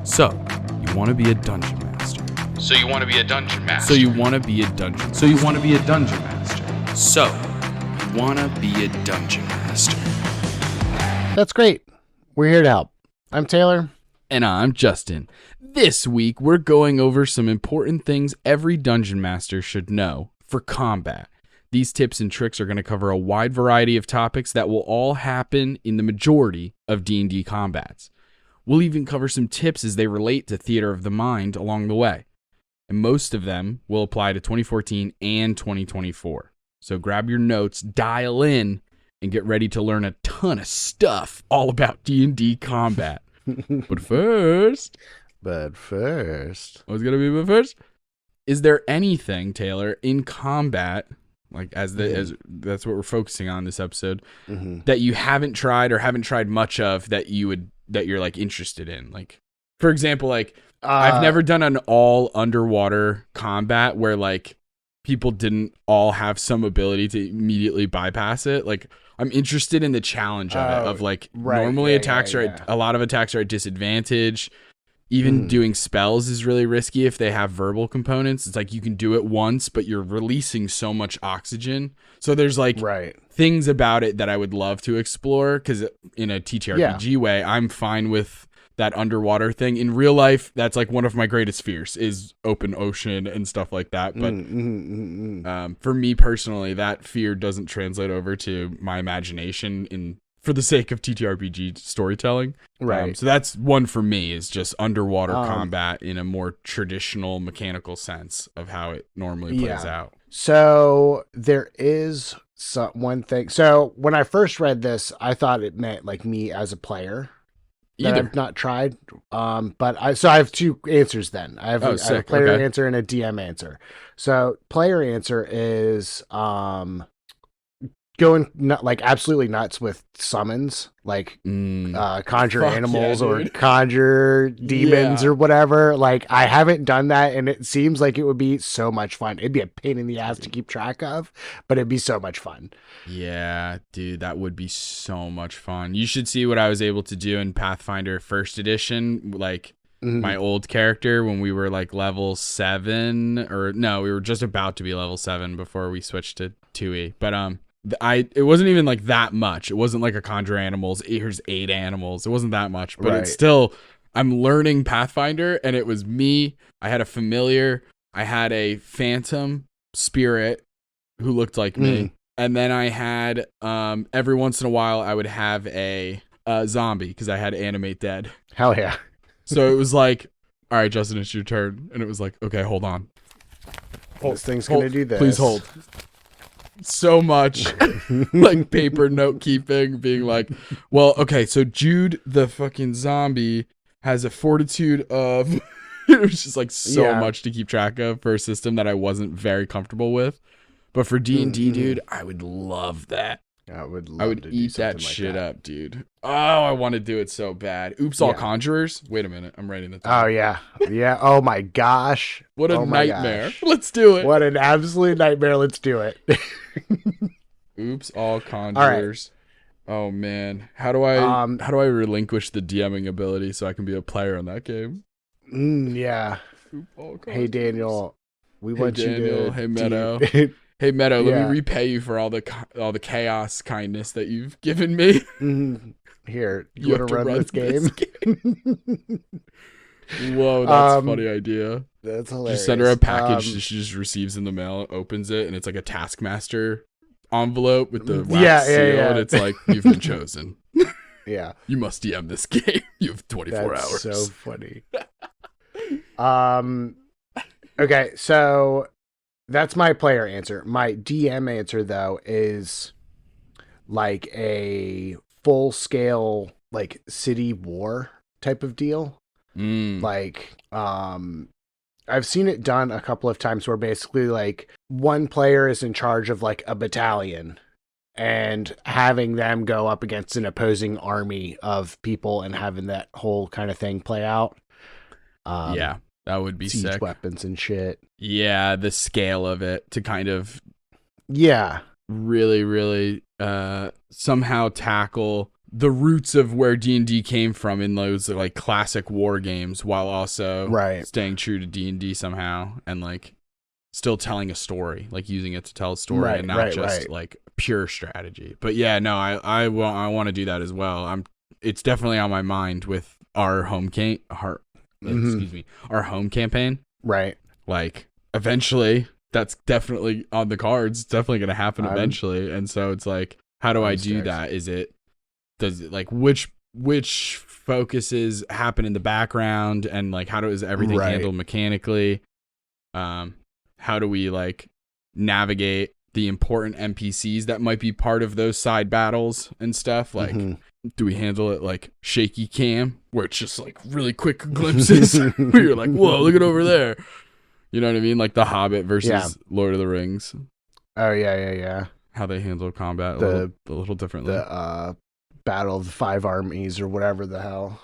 So, you want to be a dungeon master. So you want to be a dungeon master. So you want to be a dungeon. So you want to be a dungeon master. So, you want to be a dungeon master. That's great. We're here to help. I'm Taylor. And I'm Justin. This week, we're going over some important things every dungeon master should know for combat. These tips and tricks are going to cover a wide variety of topics that will all happen in the majority of D&D combats. We'll even cover some tips as they relate to Theater of the Mind along the way. And most of them will apply to 2014 and 2024. So grab your notes, dial in, and get ready to learn a ton of stuff all about D&D combat. But first... What's going to be but first? Is there anything, Taylor, in combat, like as that's what we're focusing on this episode, that you haven't tried or haven't tried much of that you're like interested in? Like, for example, like I've never done an all underwater combat where like people didn't all have some ability to immediately bypass it. Like, I'm interested in the challenge of it, of like normally attacks are a lot of attacks are at disadvantage. Even doing spells is really risky if they have verbal components. It's like you can do it once, but you're releasing so much oxygen. So there's like things about it that I would love to explore, because in a TTRPG way, I'm fine with that underwater thing. In real life, that's like one of my greatest fears is open ocean and stuff like that. But for me personally, that fear doesn't translate over to my imagination for the sake of TTRPG storytelling. So that's one for me, is just underwater combat in a more traditional mechanical sense of how it normally plays out. So there is one thing. So when I first read this, I thought it meant like me as a player. I've not tried. But I have two answers then. I have a player answer and a DM answer. So player answer is going absolutely nuts with summons, like conjure animals or conjure demons or whatever. Like, I haven't done that, and it seems like it would be so much fun. It'd be a pain in the ass to keep track of, but it'd be so much fun. Yeah, dude, that would be so much fun. You should see what I was able to do in Pathfinder First Edition, like my old character when we were like level 7, or no, we were just about to be level 7 before we switched to 2E. But it wasn't even like that much. It wasn't like a conjure animals, here's 8 animals. It wasn't that much, but it's still, I'm learning Pathfinder, and it was me. I had a familiar, I had a phantom spirit who looked like me, and then I had every once in a while I would have a zombie, because I had animate dead. Hell yeah. So it was like, all right, Justin, it's your turn. And it was like, okay, hold on. This thing's gonna do this. Please hold. So much like paper note keeping, being like, well, okay, so Jude the fucking zombie has a fortitude of it was just like so much to keep track of for a system that I wasn't very comfortable with. But for D&D, dude, I would love that. I would eat that shit up, dude. Oh, I want to do it so bad. Oops, all conjurers. Wait a minute, I'm writing that down. Oh yeah. Oh my gosh. What a nightmare. Let's do it. What an absolute nightmare. Let's do it. Oops, all conjurers. Right. Oh man, how do I relinquish the DMing ability so I can be a player in that game? Hey Daniel, we want you to. Hey Meadow. Hey Meadow, let me repay you for all the chaos kindness that you've given me. Here, you want to run this game? Whoa, that's a funny idea. That's hilarious. Just send her a package that she just receives in the mail, opens it, and it's like a Taskmaster envelope with the wax seal, and it's like, you've been chosen. Yeah. You must DM this game. You have 24 hours. So funny. Okay, so that's my player answer. My DM answer, though, is like a full-scale, like, city war type of deal. Like, I've seen it done a couple of times where basically, like, one player is in charge of, like, a battalion and having them go up against an opposing army of people and having that whole kind of thing play out. That would be siege sick. Weapons and shit. Yeah, the scale of it to kind of really, really somehow tackle the roots of where D&D came from in those like classic war games, while also staying true to D&D somehow, and like still telling a story, like using it to tell a story, and not just like pure strategy. But yeah, no, I want to do that as well. It's definitely on my mind with our home our home campaign. Right. Like eventually that's definitely on the cards. It's definitely going to happen eventually. And so it's like, how do I do that? Does it like which focuses happen in the background, and like how is everything handled mechanically? How do we like navigate the important NPCs that might be part of those side battles and stuff? Like, do we handle it like shaky cam, where it's just like really quick glimpses where you're like, whoa, look at over there. You know what I mean? Like The Hobbit versus Lord of the Rings. Oh, yeah. How they handle combat a little differently. The Battle of the Five Armies or whatever the hell.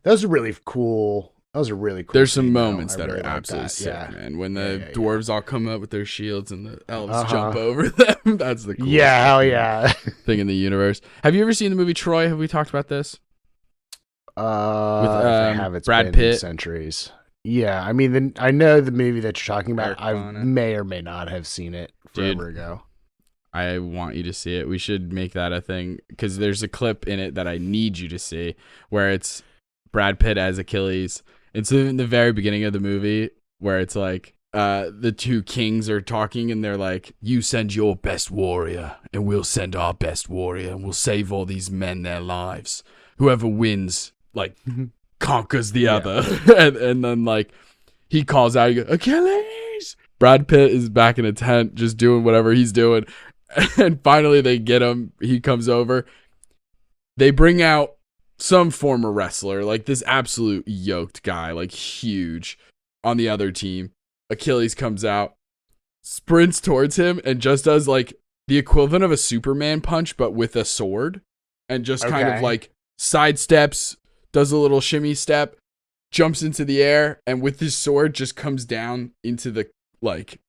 Those are really cool. There's some moments that are absolutely sick, man. When the dwarves all come up with their shields and the elves jump over them. That's the coolest thing in the universe. Have you ever seen the movie Troy? Have we talked about this? With I have, it's Brad Pitt. Centuries. Yeah, I mean, I know the movie that you're talking about. I may or may not have seen it forever ago. I want you to see it. We should make that a thing, because there's a clip in it that I need you to see where it's Brad Pitt as Achilles. It's in the very beginning of the movie where it's like the two kings are talking, and they're like, you send your best warrior and we'll send our best warrior, and we'll save all these men their lives. Whoever wins, like, conquers the other. and then like he calls out, Achilles! Brad Pitt is back in a tent just doing whatever he's doing. And finally they get him. He comes over. They bring out some former wrestler, like this absolute yoked guy, like huge, on the other team. Achilles comes out, sprints towards him, and just does like the equivalent of a Superman punch, but with a sword, and just kind of like sidesteps, does a little shimmy step, jumps into the air, and with his sword just comes down into the like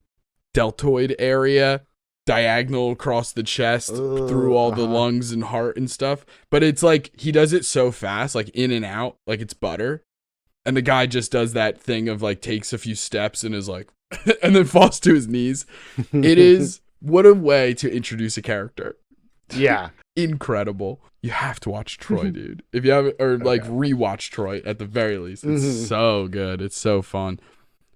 deltoid area, diagonal across the chest, through all the lungs and heart and stuff. But it's like he does it so fast, like in and out, like it's butter. And the guy just does that thing of like takes a few steps and is like and then falls to his knees. It is, what a way to introduce a character. Yeah. Incredible. You have to watch Troy, dude. If you haven't, or like rewatch Troy at the very least. It's so good. It's so fun.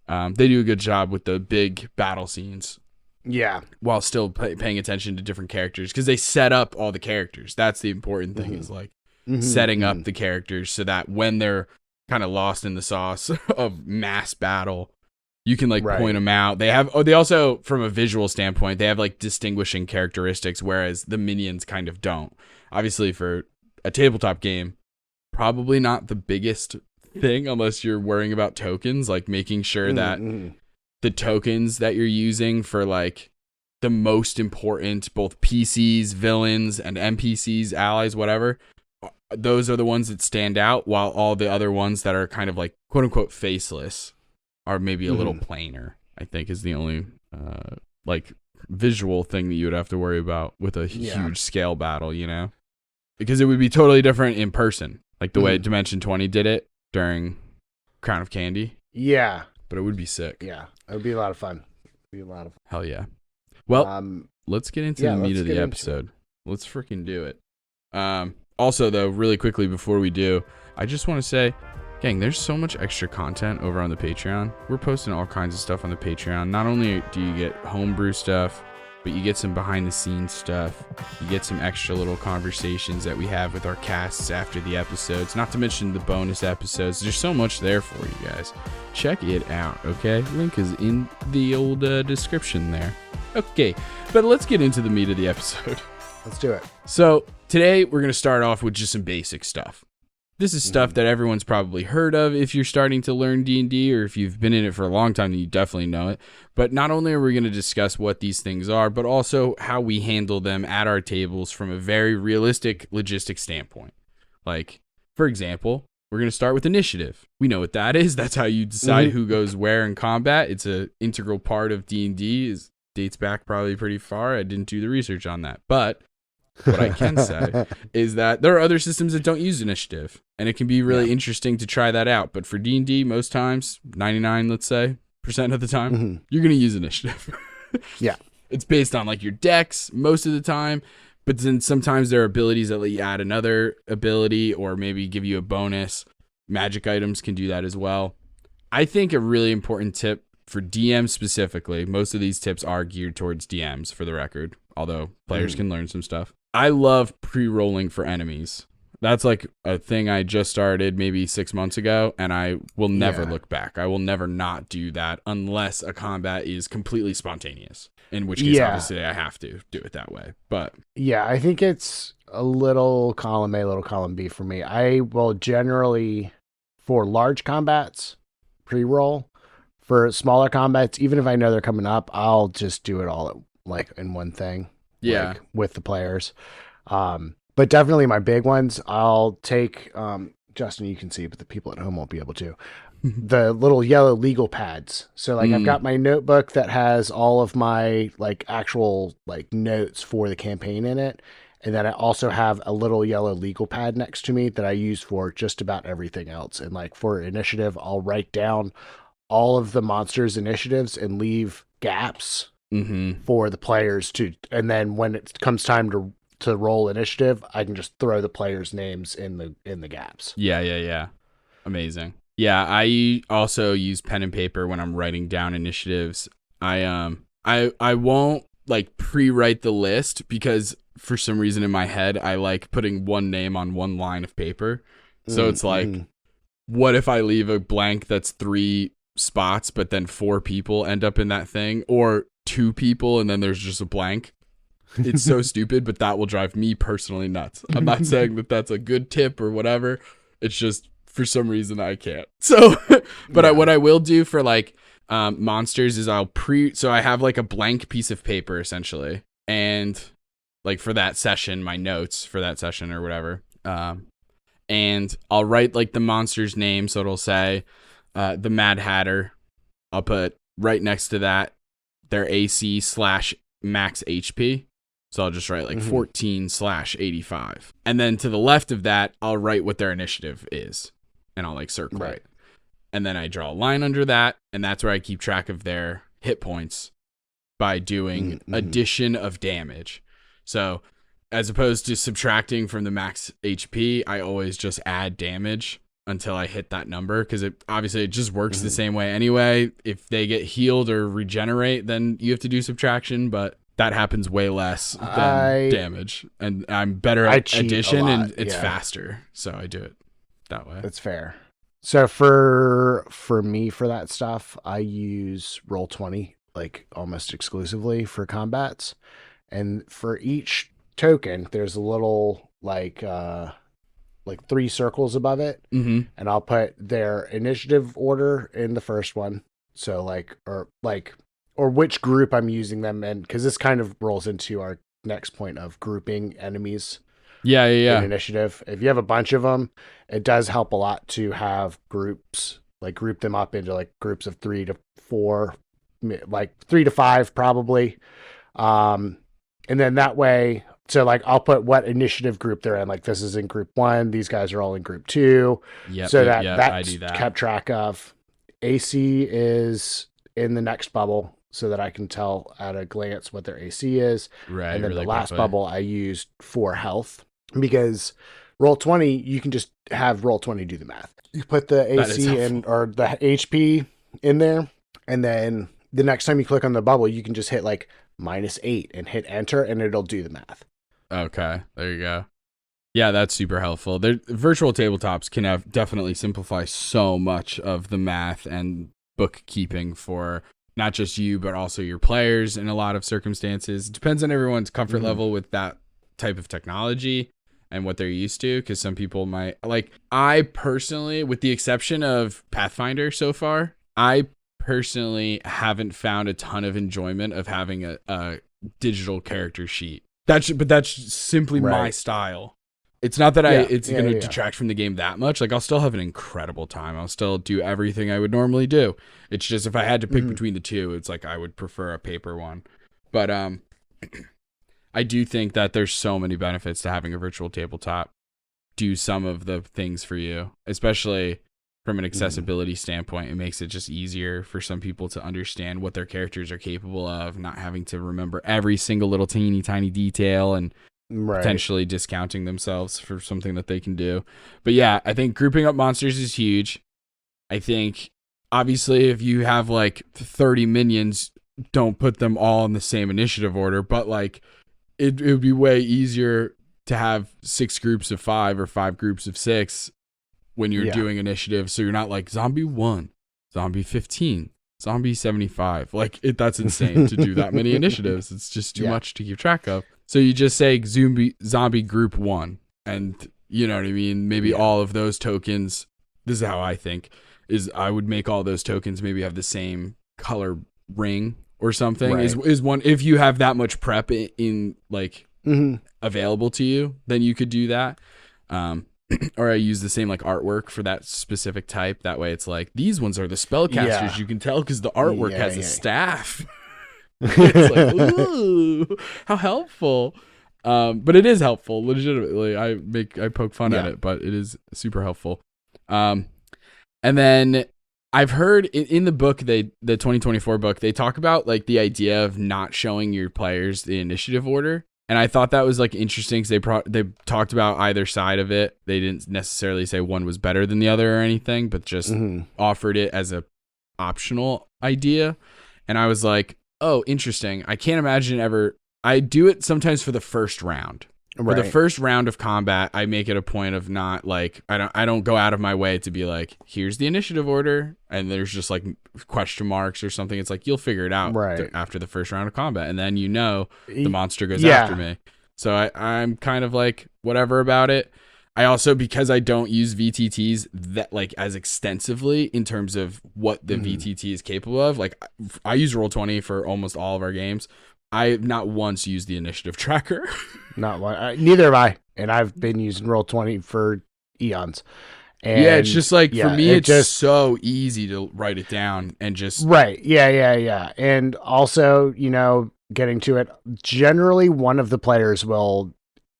They do a good job with the big battle scenes. Yeah. While still paying attention to different characters, because they set up all the characters. That's the important thing, is like setting up the characters so that when they're kind of lost in the sauce of mass battle, you can like point them out. They also, from a visual standpoint, they have like distinguishing characteristics, whereas the minions kind of don't. Obviously, for a tabletop game, probably not the biggest thing unless you're worrying about tokens, like making sure that the tokens that you're using for like the most important, both PCs, villains, and NPCs, allies, whatever, those are the ones that stand out, while all the other ones that are kind of like quote unquote faceless are maybe a little plainer, I think, is the only like visual thing that you would have to worry about with a huge scale battle, you know? Because it would be totally different in person, like the way Dimension 20 did it during Crown of Candy. Yeah. But it would be sick. Yeah. It would be a lot of fun. Hell yeah. Well, let's get into the meat of the episode. Let's freaking do it. Also, though, really quickly before we do, I just want to say, gang, there's so much extra content over on the Patreon. We're posting all kinds of stuff on the Patreon. Not only do you get homebrew stuff, but you get some behind-the-scenes stuff. You get some extra little conversations that we have with our casts after the episodes, not to mention the bonus episodes. There's so much there for you guys. Check it out, okay? Link is in the old description there. Okay, but let's get into the meat of the episode. Let's do it. So today we're going to start off with just some basic stuff. This is stuff that everyone's probably heard of if you're starting to learn D&D, or if you've been in it for a long time, then you definitely know it. But not only are we going to discuss what these things are, but also how we handle them at our tables from a very realistic logistic standpoint. Like, for example, we're going to start with initiative. We know what that is. That's how you decide who goes where in combat. It's an integral part of D&D. It dates back probably pretty far. I didn't do the research on that. But What I can say is that there are other systems that don't use initiative, and it can be really interesting to try that out. But for D&D, most times, 99, let's say, % of the time, you're going to use initiative. Yeah. It's based on like your decks most of the time, but then sometimes there are abilities that let you add another ability or maybe give you a bonus. Magic items can do that as well. I think a really important tip for DMs specifically, most of these tips are geared towards DMs for the record, although players can learn some stuff. I love pre-rolling for enemies. That's like a thing I just started maybe 6 months ago, and I will never look back. I will never not do that unless a combat is completely spontaneous, in which case, obviously, I have to do it that way. But yeah, I think it's a little column A, little column B for me. I will generally, for large combats, pre-roll. For smaller combats, even if I know they're coming up, I'll just do it all like in one thing. Yeah. Like, with the players. But definitely my big ones, I'll take, Justin, you can see, but the people at home won't be able to, the little yellow legal pads. So like I've got my notebook that has all of my like actual like notes for the campaign in it. And then I also have a little yellow legal pad next to me that I use for just about everything else. And like for initiative, I'll write down all of the monsters' initiatives and leave gaps for the players to, and then when it comes time to roll initiative, I can just throw the players' names in the gaps. Yeah. Amazing. Yeah, I also use pen and paper when I'm writing down initiatives. I won't like pre-write the list because for some reason in my head I like putting one name on one line of paper. So it's like, what if I leave a blank that's 3 spots, but then 4 people end up in that thing, or 2 people and then there's just a blank? It's so stupid, but that will drive me personally nuts. I'm not saying that that's a good tip or whatever. It's just for some reason I can't. So, but what I will do for like monsters is so I have like a blank piece of paper essentially, and like for that session, my notes for that session or whatever. And I'll write like the monster's name. So it'll say the Mad Hatter. I'll put right next to that their AC / max HP. So I'll just write like 14/85. And then to the left of that, I'll write what their initiative is. And I'll like circle it. And then I draw a line under that. And that's where I keep track of their hit points by doing addition of damage. So as opposed to subtracting from the max HP, I always just add damage until I hit that number, because it just works the same way anyway. If they get healed or regenerate, then you have to do subtraction, but that happens way less than damage. And I'm better at addition, and it's faster, so I do it that way. That's fair. So for me, for that stuff, I use Roll20 like almost exclusively for combats. And for each token, there's a little like 3 circles above it, and I'll put their initiative order in the first one. So or which group I'm using them in, because this kind of rolls into our next point of grouping enemies. Yeah. In initiative. If you have a bunch of them, it does help a lot to have groups, like group them up into like groups of 3 to 4, like 3 to 5 probably. And then that way, so like I'll put what initiative group they're in. Like this is in group 1, these guys are all in group 2. That's I do that. Kept track of. AC is in the next bubble, so that I can tell at a glance what their AC is. Right. And then really the last bubble I used for health, because Roll20, you can just have Roll20 do the math. You put the AC in, or the HP in there, and then the next time you click on the bubble, you can just hit like -8 and hit enter, and it'll do the math. Okay, there you go. Yeah, that's super helpful. Virtual tabletops can definitely simplify so much of the math and bookkeeping for not just you, but also your players in a lot of circumstances. It depends on everyone's comfort level with that type of technology and what they're used to, because some people might, like, I personally, with the exception of Pathfinder so far, I personally haven't found a ton of enjoyment of having a digital character sheet. But that's simply my style. It's not that it's going to detract from the game that much. Like, I'll still have an incredible time. I'll still do everything I would normally do. It's just if I had to pick between the two, it's like I would prefer a paper one. But I I do think that there's so many benefits to having a virtual tabletop do some of the things for you, especially from an accessibility standpoint. It makes it just easier for some people to understand what their characters are capable of, not having to remember every single little teeny tiny detail and potentially discounting themselves for something that they can do. But yeah, I think grouping up monsters is huge. I think obviously if you have like 30 minions, don't put them all in the same initiative order, but like it would be way easier to have 6 groups of 5 or 5 groups of 6 when you're doing initiative. So you're not like zombie 1, zombie 15, zombie 75. Like that's insane to do that many initiatives. It's just too much to keep track of. So you just say zombie group 1, and you know what I mean? Maybe all of those tokens, this is how I think, is I would make all those tokens maybe have the same color ring or something. Is one, if you have that much prep in like available to you, then you could do that. Or I use the same like artwork for that specific type. That way it's like, these ones are the spellcasters. You can tell because the artwork has a staff. It's like, ooh, how helpful. But it is helpful, legitimately. I poke fun at it, but it is super helpful. And then I've heard in the book, the 2024 book, they talk about like the idea of not showing your players the initiative order. And I thought that was like interesting because they talked about either side of it. They didn't necessarily say one was better than the other or anything, but just offered it as a optional idea. And I was like, oh, interesting. I can't imagine ever. I do it sometimes for the first round. For the first round of combat, I make it a point of not like, I don't go out of my way to be like, here's the initiative order, and there's just like question marks or something. It's like, you'll figure it out after the first round of combat, and then the monster goes after me. So I'm kind of like whatever about it. I also, because I don't use VTTs that like as extensively in terms of what the VTT is capable of, like I use Roll20 for almost all of our games. I have not once used the initiative tracker. Not one. Neither have I. And I've been using Roll20 for eons. And it's just like, for me, it's just so easy to write it down and just. Right. Yeah. And also, getting to it, generally one of the players will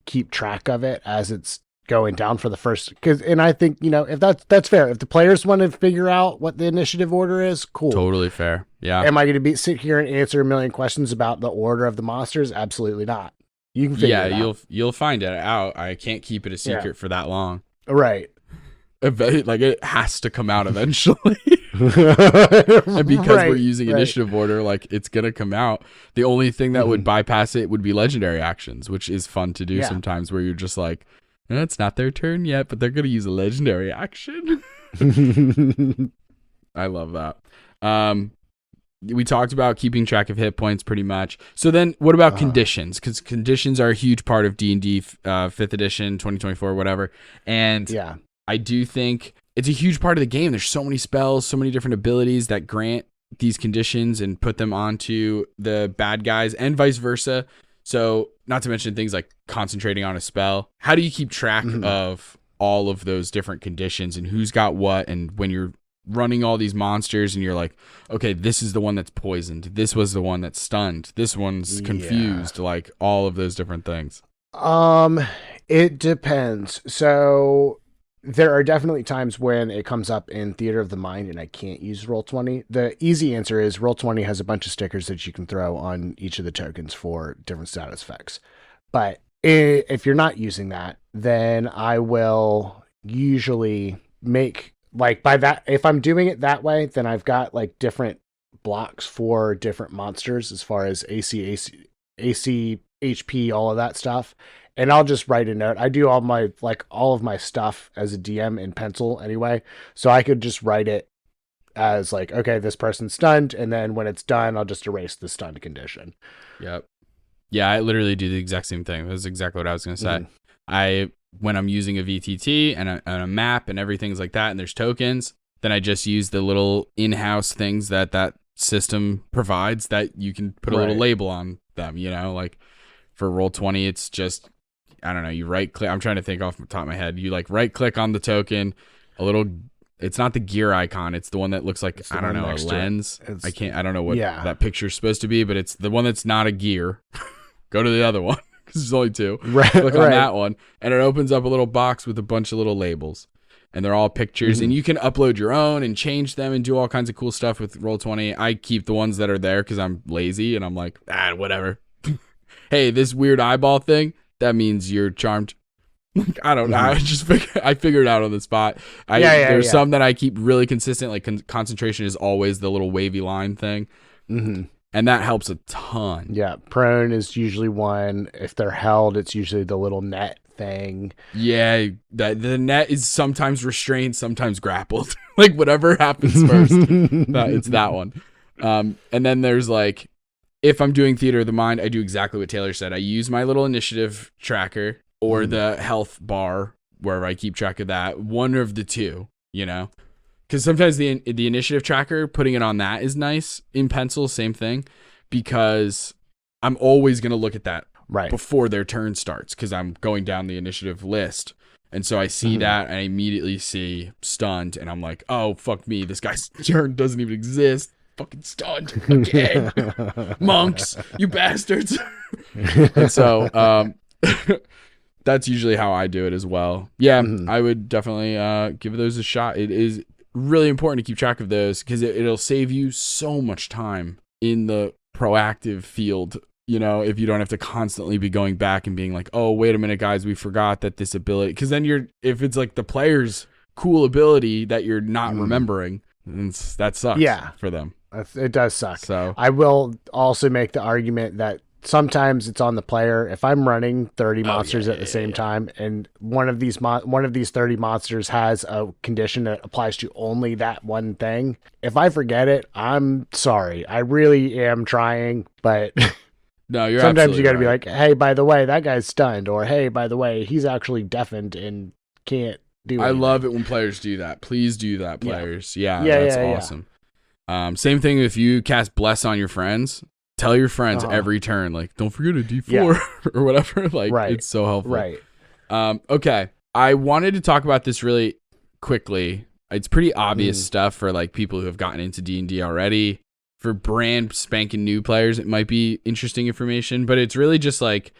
keep track of it as it's going down for the first, and I think, if that's fair. If the players want to figure out what the initiative order is, cool. Totally fair. Yeah. Am I going to sit here and answer a million questions about the order of the monsters? Absolutely not. You can figure it out. You'll find it out. I can't keep it a secret for that long. Right. Like it has to come out eventually. And because we're using initiative order, like it's gonna come out. The only thing that would bypass it would be legendary actions, which is fun to do sometimes, where you're just like, it's not their turn yet, but they're going to use a legendary action. I love that. We talked about keeping track of hit points pretty much. So then what about conditions? Because conditions are a huge part of D&D 5th edition, 2024, whatever. And I do think it's a huge part of the game. There's so many spells, so many different abilities that grant these conditions and put them onto the bad guys and vice versa. So not to mention things like concentrating on a spell. How do you keep track of all of those different conditions and who's got what? And when you're running all these monsters and you're like, okay, this is the one that's poisoned. This was the one that's stunned. This one's confused. Like all of those different things. It depends. So there are definitely times when it comes up in Theater of the Mind and I can't use Roll20. The easy answer is Roll20 has a bunch of stickers that you can throw on each of the tokens for different status effects. But if you're not using that, then I will usually make, like, by that, if I'm doing it that way, then I've got like different blocks for different monsters as far as AC, HP, all of that stuff. And I'll just write a note. I do all of my stuff as a DM in pencil anyway. So I could just write it as like, okay, this person's stunned. And then when it's done, I'll just erase the stunned condition. Yep. Yeah, I literally do the exact same thing. That's exactly what I was going to say. When I'm using a VTT and a map and everything's like that, and there's tokens, then I just use the little in-house things that system provides that you can put a little label on them, like for Roll20, it's just, I don't know, you right click. I'm trying to think off the top of my head. You like right click on the token, it's not the gear icon. It's the one that looks like, I don't know, a lens. I don't know what that picture's supposed to be, but it's the one that's not a gear. Go to the other one. because there's only 2. Right, Click on right. that one, and it opens up a little box with a bunch of little labels. And they're all pictures, and you can upload your own and change them and do all kinds of cool stuff with Roll20. I keep the ones that are there because I'm lazy, and I'm like, whatever. Hey, this weird eyeball thing, that means you're charmed. Like, I don't know. I figured it out on the spot. There's some that I keep really consistent. Like concentration is always the little wavy line thing. And that helps a ton. Yeah. Prone is usually one. If they're held, it's usually the little net thing. Yeah. The net is sometimes restrained, sometimes grappled. Like whatever happens first. It's that one. And then there's like, if I'm doing theater of the mind, I do exactly what Taylor said. I use my little initiative tracker or the health bar, wherever I keep track of that. One of the two, you know? Because sometimes the initiative tracker, putting it on that is nice. In pencil, same thing. Because I'm always going to look at that before their turn starts. Because I'm going down the initiative list. And so I see that and I immediately see stunned. And I'm like, oh, fuck me. This guy's turn doesn't even exist. Fucking stunned again. Monks, you bastards. And so that's usually how I do it as well. Yeah, I would definitely give those a shot. It is really important to keep track of those because it'll save you so much time in the proactive field, you know, if you don't have to constantly be going back and being like, oh, wait a minute, guys, we forgot that this ability, because then if it's like the player's cool ability that you're not remembering, that sucks for them. It does suck. So I will also make the argument that sometimes it's on the player. If I'm running 30 monsters at the same time, and one of these 30 monsters has a condition that applies to only that one thing, if I forget it, I'm sorry. I really am trying, but no, you're sometimes you got to right. be like, hey, by the way, that guy's stunned, or hey, by the way, he's actually deafened and can't do anything. I love it when players do that. Please do that, players. Yeah, that's awesome. Same thing if you cast Bless on your friends. Tell your friends every turn, like, don't forget a D4 or whatever. Like, it's so helpful. Right. Okay. I wanted to talk about this really quickly. It's pretty obvious stuff for like people who have gotten into D&D already. For brand spanking new players, it might be interesting information, but it's really just like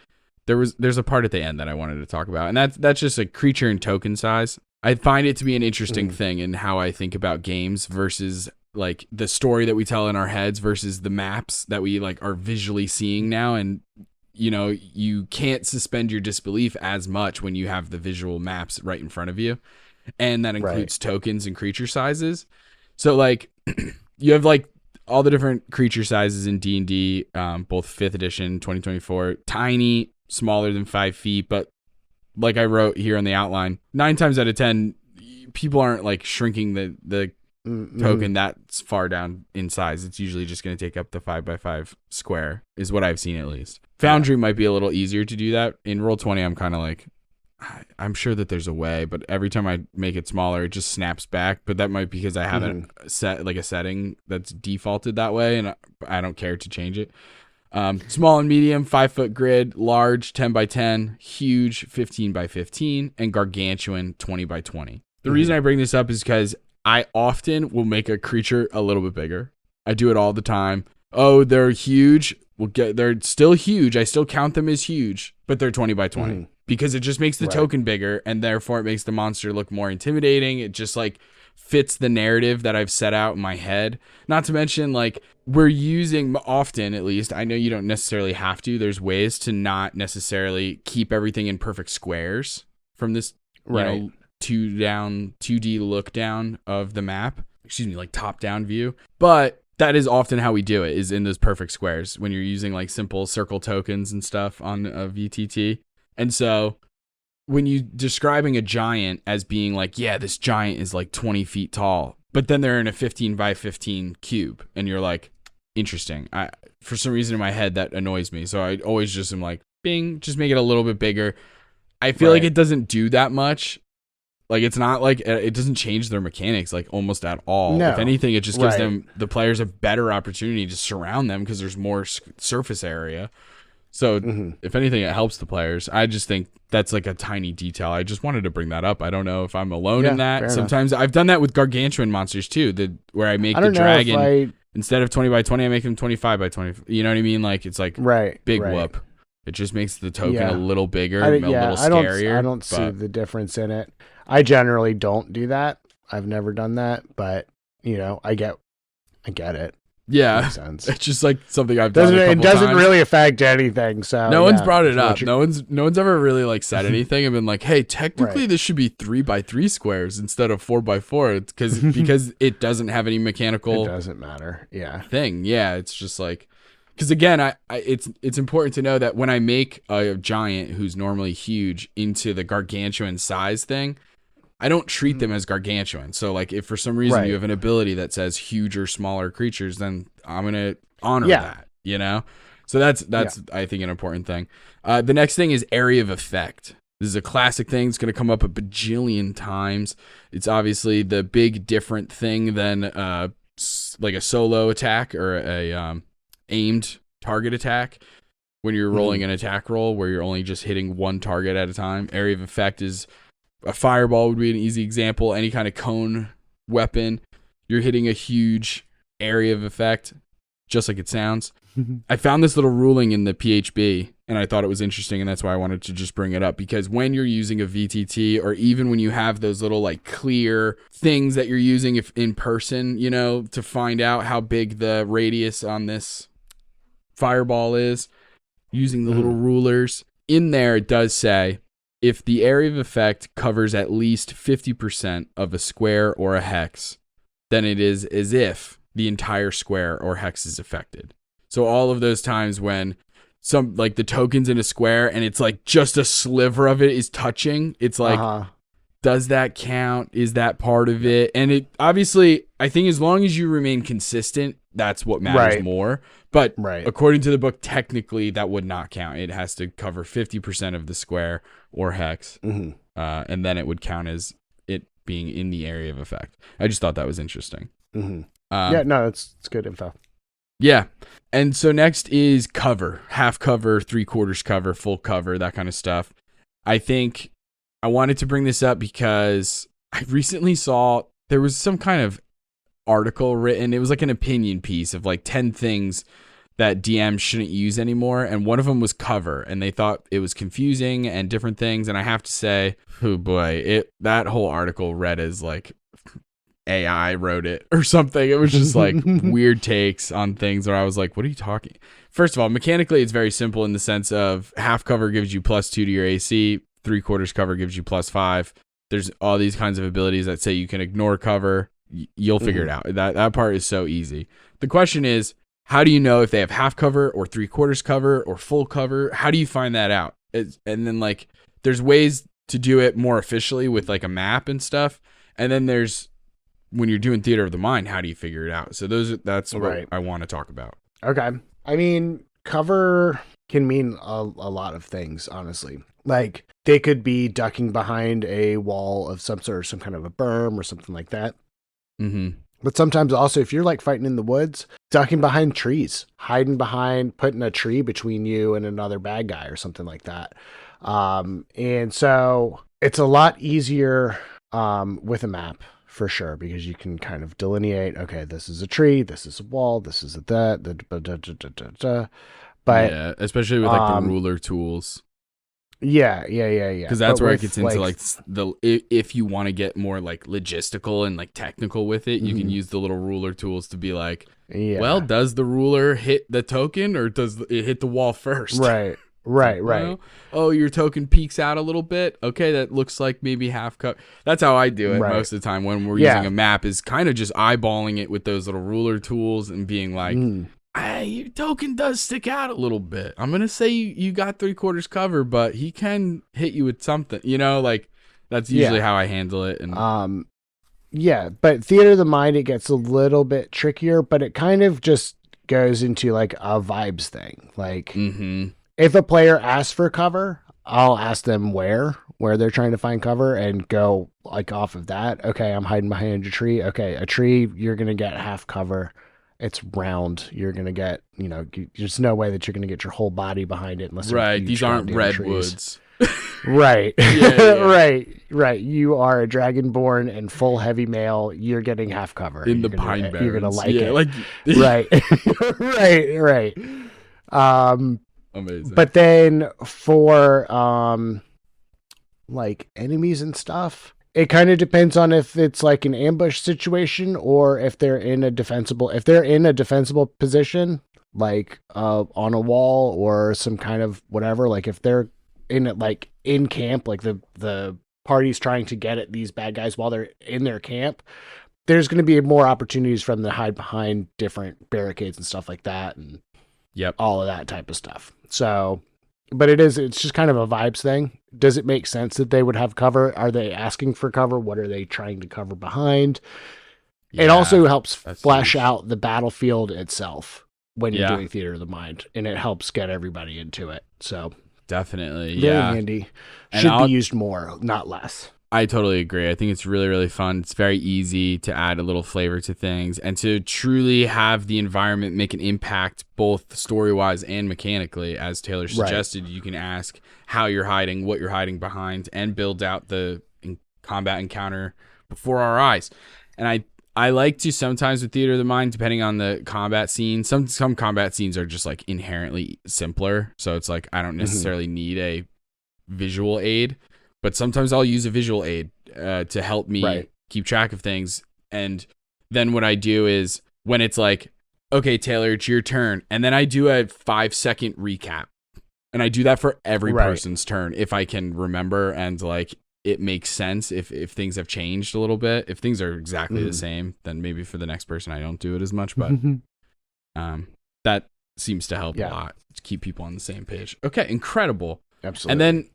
there's a part at the end that I wanted to talk about, and that's just a creature and token size. I find it to be an interesting thing in how I think about games versus like the story that we tell in our heads versus the maps that we like are visually seeing now. And you know, you can't suspend your disbelief as much when you have the visual maps right in front of you. And that includes tokens and creature sizes. So like you have like all the different creature sizes in D&D, both 5th edition, 2024, tiny, smaller than 5 feet. But like I wrote here on the outline, 9 times out of 10, people aren't like shrinking the token that's far down in size. It's usually just going to take up the 5x5 square is what I've seen at least. Foundry might be a little easier to do that. In Roll20, I'm kind of like, I'm sure that there's a way, but every time I make it smaller, it just snaps back. But that might be because I haven't set like a setting that's defaulted that way, and I don't care to change it. Small and medium, 5-foot grid, large, 10x10, huge, 15x15, and gargantuan, 20x20. The reason I bring this up is because I often will make a creature a little bit bigger. I do it all the time. Oh, they're huge. They're still huge. I still count them as huge, but they're 20x20 because it just makes the token bigger, and therefore it makes the monster look more intimidating. It just like fits the narrative that I've set out in my head. Not to mention, like, we're using often, at least, I know you don't necessarily have to. There's ways to not necessarily keep everything in perfect squares from this, you know, 2D look down of the map. Like top down view. But that is often how we do it, is in those perfect squares when you're using like simple circle tokens and stuff on a VTT. And so when you describing a giant as being like, yeah, this giant is like 20 feet tall, but then they're in a 15x15 cube, and you're like, interesting. For some reason in my head that annoys me, so I always just am like, bing, just make it a little bit bigger. I feel like it doesn't do that much. Like, it's not like it doesn't change their mechanics like almost at all. No. If anything, it just gives them, the players, a better opportunity to surround them because there's more surface area. So if anything, it helps the players. I just think that's like a tiny detail. I just wanted to bring that up. I don't know if I'm alone in that. Sometimes I've done that with gargantuan monsters too, where I make the dragon instead of 20x20, I make him 25x20. You know what I mean? Like, it's like big whoop. It just makes the token Yeah. a little bigger, a little scarier. I don't see the difference in it. I generally don't do that. I've never done that, but I get it. Yeah, Makes sense. it's just like something I've done. It doesn't really affect anything. So no one's brought it up. No one's ever really like said anything and been like, "Hey, technically this should be 3x3 squares instead of 4x4," because it doesn't have any mechanical. It doesn't matter. Yeah. Thing. Yeah, it's just like, because again, it's important to know that when I make a giant who's normally huge into the gargantuan size thing, I don't treat them as gargantuan. So like if for some reason you have an ability that says huge or smaller creatures, then I'm going to honor that, So that's I think an important thing. The next thing is area of effect. This is a classic thing. It's going to come up a bajillion times. It's obviously the big different thing than like a solo attack or a aimed target attack. When you're rolling an attack roll where you're only just hitting one target at a time, area of effect is a fireball would be an easy example. Any kind of cone weapon, you're hitting a huge area of effect, just like it sounds. I found this little ruling in the PHB, and I thought it was interesting, and that's why I wanted to just bring it up, because when you're using a VTT, or even when you have those little like clear things that you're using if in person, to find out how big the radius on this fireball is, using the little rulers, in there it does say, if the area of effect covers at least 50% of a square or a hex, then it is as if the entire square or hex is affected. So all of those times when some like the token's in a square and it's like just a sliver of it is touching, it's like, does that count? Is that part of it? And it obviously, I think as long as you remain consistent, that's what matters more. But according to the book, technically that would not count. It has to cover 50% of the square or hex. And then it would count as it being in the area of effect. I just thought that was interesting. It's good info. Yeah. And so next is cover, half cover, 3/4 cover, full cover, that kind of stuff. I think I wanted to bring this up because I recently saw there was some kind of article written. It was like an opinion piece of like 10 things that DMs shouldn't use anymore. And one of them was cover, and they thought it was confusing and different things. And I have to say, oh boy, that whole article read as like AI wrote it or something. It was just like weird takes on things where I was like, what are you talking? First of all, mechanically, it's very simple in the sense of half cover gives you +2 to your AC. 3/4 cover gives you +5. There's all these kinds of abilities that say you can ignore cover. You'll figure it out. That part is so easy. The question is, how do you know if they have half cover or 3/4 cover or full cover? How do you find that out? And then like, there's ways to do it more officially with like a map and stuff. And then there's, when you're doing theater of the mind, how do you figure it out? So that's what I want to talk about. Okay. I mean, cover can mean a lot of things, honestly. Like, they could be ducking behind a wall of some sort, or some kind of a berm or something like that. But sometimes also, if you're like fighting in the woods, ducking behind trees, hiding behind, putting a tree between you and another bad guy or something like that. And so it's a lot easier with a map, for sure, because you can kind of delineate, okay, this is a tree, this is a wall, this is a that. But yeah, especially with like the ruler tools. Yeah. Because that's where it gets into like if you want to get more like logistical and like technical with it, you can use the little ruler tools to be like, well, does the ruler hit the token or does it hit the wall first? Right. Well, oh, your token peeks out a little bit. Okay, that looks like maybe half cut. That's how I do it most of the time when we're using a map, is kind of just eyeballing it with those little ruler tools and being like, your token does stick out a little bit. I'm going to say you got 3/4 cover, but he can hit you with something, like that's usually how I handle it. And but theater of the mind, it gets a little bit trickier, but it kind of just goes into like a vibes thing. Like, if a player asks for cover, I'll ask them where they're trying to find cover and go like off of that. Okay, I'm hiding behind a tree. Okay, a tree, you're going to get half cover. It's round. You're going to get, there's no way that you're going to get your whole body behind it unless these aren't redwoods. Right. Right. You are a dragonborn and full heavy male. You're getting half cover. In the pine barrens. You're going to like it. Right. Right. Amazing. But then for like enemies and stuff, it kind of depends on if it's like an ambush situation or if they're in a defensible position, like on a wall or some kind of whatever. Like if they're in it, like in camp, like the party's trying to get at these bad guys while they're in their camp, there's going to be more opportunities for them to hide behind different barricades and stuff like that, and all of that type of stuff. So, but it's just kind of a vibes thing. Does it make sense that they would have cover? Are they asking for cover? What are they trying to cover behind? Yeah, it also helps flesh out the battlefield itself when you're doing Theater of the Mind, and it helps get everybody into it. So definitely, very handy. Should be used more, not less. I totally agree. I think it's really, really fun. It's very easy to add a little flavor to things and to truly have the environment make an impact both story-wise and mechanically. As Taylor suggested, you can ask how you're hiding, what you're hiding behind, and build out the combat encounter before our eyes. And I like to sometimes with Theater of the Mind, depending on the combat scene, some combat scenes are just like inherently simpler. So it's like I don't necessarily need a visual aid. But sometimes I'll use a visual aid to help me keep track of things. And then what I do is when it's like, okay, Taylor, it's your turn. And then I do a 5-second recap. And I do that for every person's turn if I can remember and like it makes sense if things have changed a little bit. If things are exactly the same, then maybe for the next person I don't do it as much. But that seems to help a lot to keep people on the same page. Okay, incredible. Absolutely. And then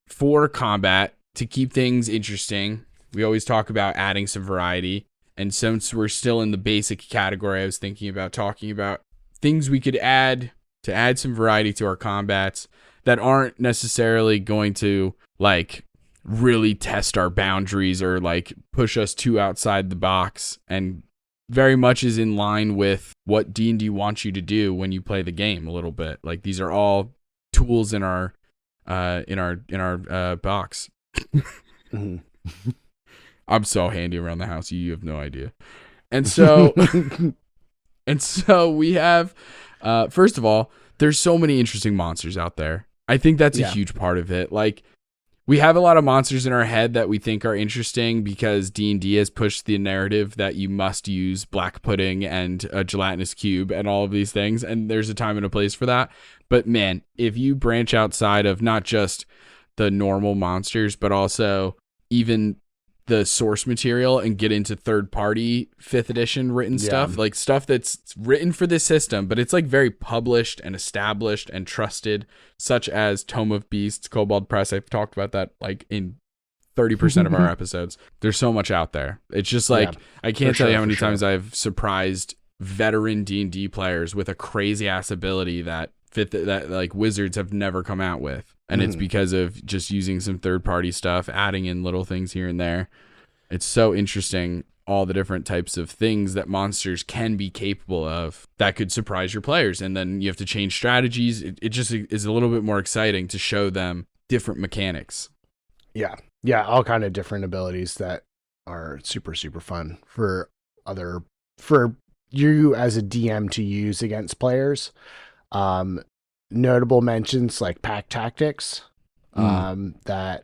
for combat, to keep things interesting, we always talk about adding some variety. And since we're still in the basic category, I was thinking about talking about things we could add to add some variety to our combats that aren't necessarily going to like really test our boundaries or like push us too outside the box, and very much is in line with what D&D wants you to do when you play the game a little bit. Like these are all tools in our box. I'm so handy around the house, you have no idea. And so we have first of all, there's so many interesting monsters out there. I think that's a huge part of it. Like we have a lot of monsters in our head that we think are interesting because D&D has pushed the narrative that you must use black pudding and a gelatinous cube and all of these things. And there's a time and a place for that. But man, if you branch outside of not just the normal monsters, but also even the source material and get into third-party 5th edition written stuff, like stuff that's written for this system, but it's like very published and established and trusted, such as Tome of Beasts, Kobold Press. I've talked about that like in 30% of our episodes. There's so much out there. It's just like, I can't tell you how many times I've surprised veteran D&D players with a crazy ass ability that like wizards have never come out with. And it's because of just using some third-party stuff, adding in little things here and there. It's so interesting, all the different types of things that monsters can be capable of that could surprise your players. And then you have to change strategies. It just is a little bit more exciting to show them different mechanics. Yeah, all kind of different abilities that are super, super fun for you as a DM to use against players. Notable mentions like pack tactics, that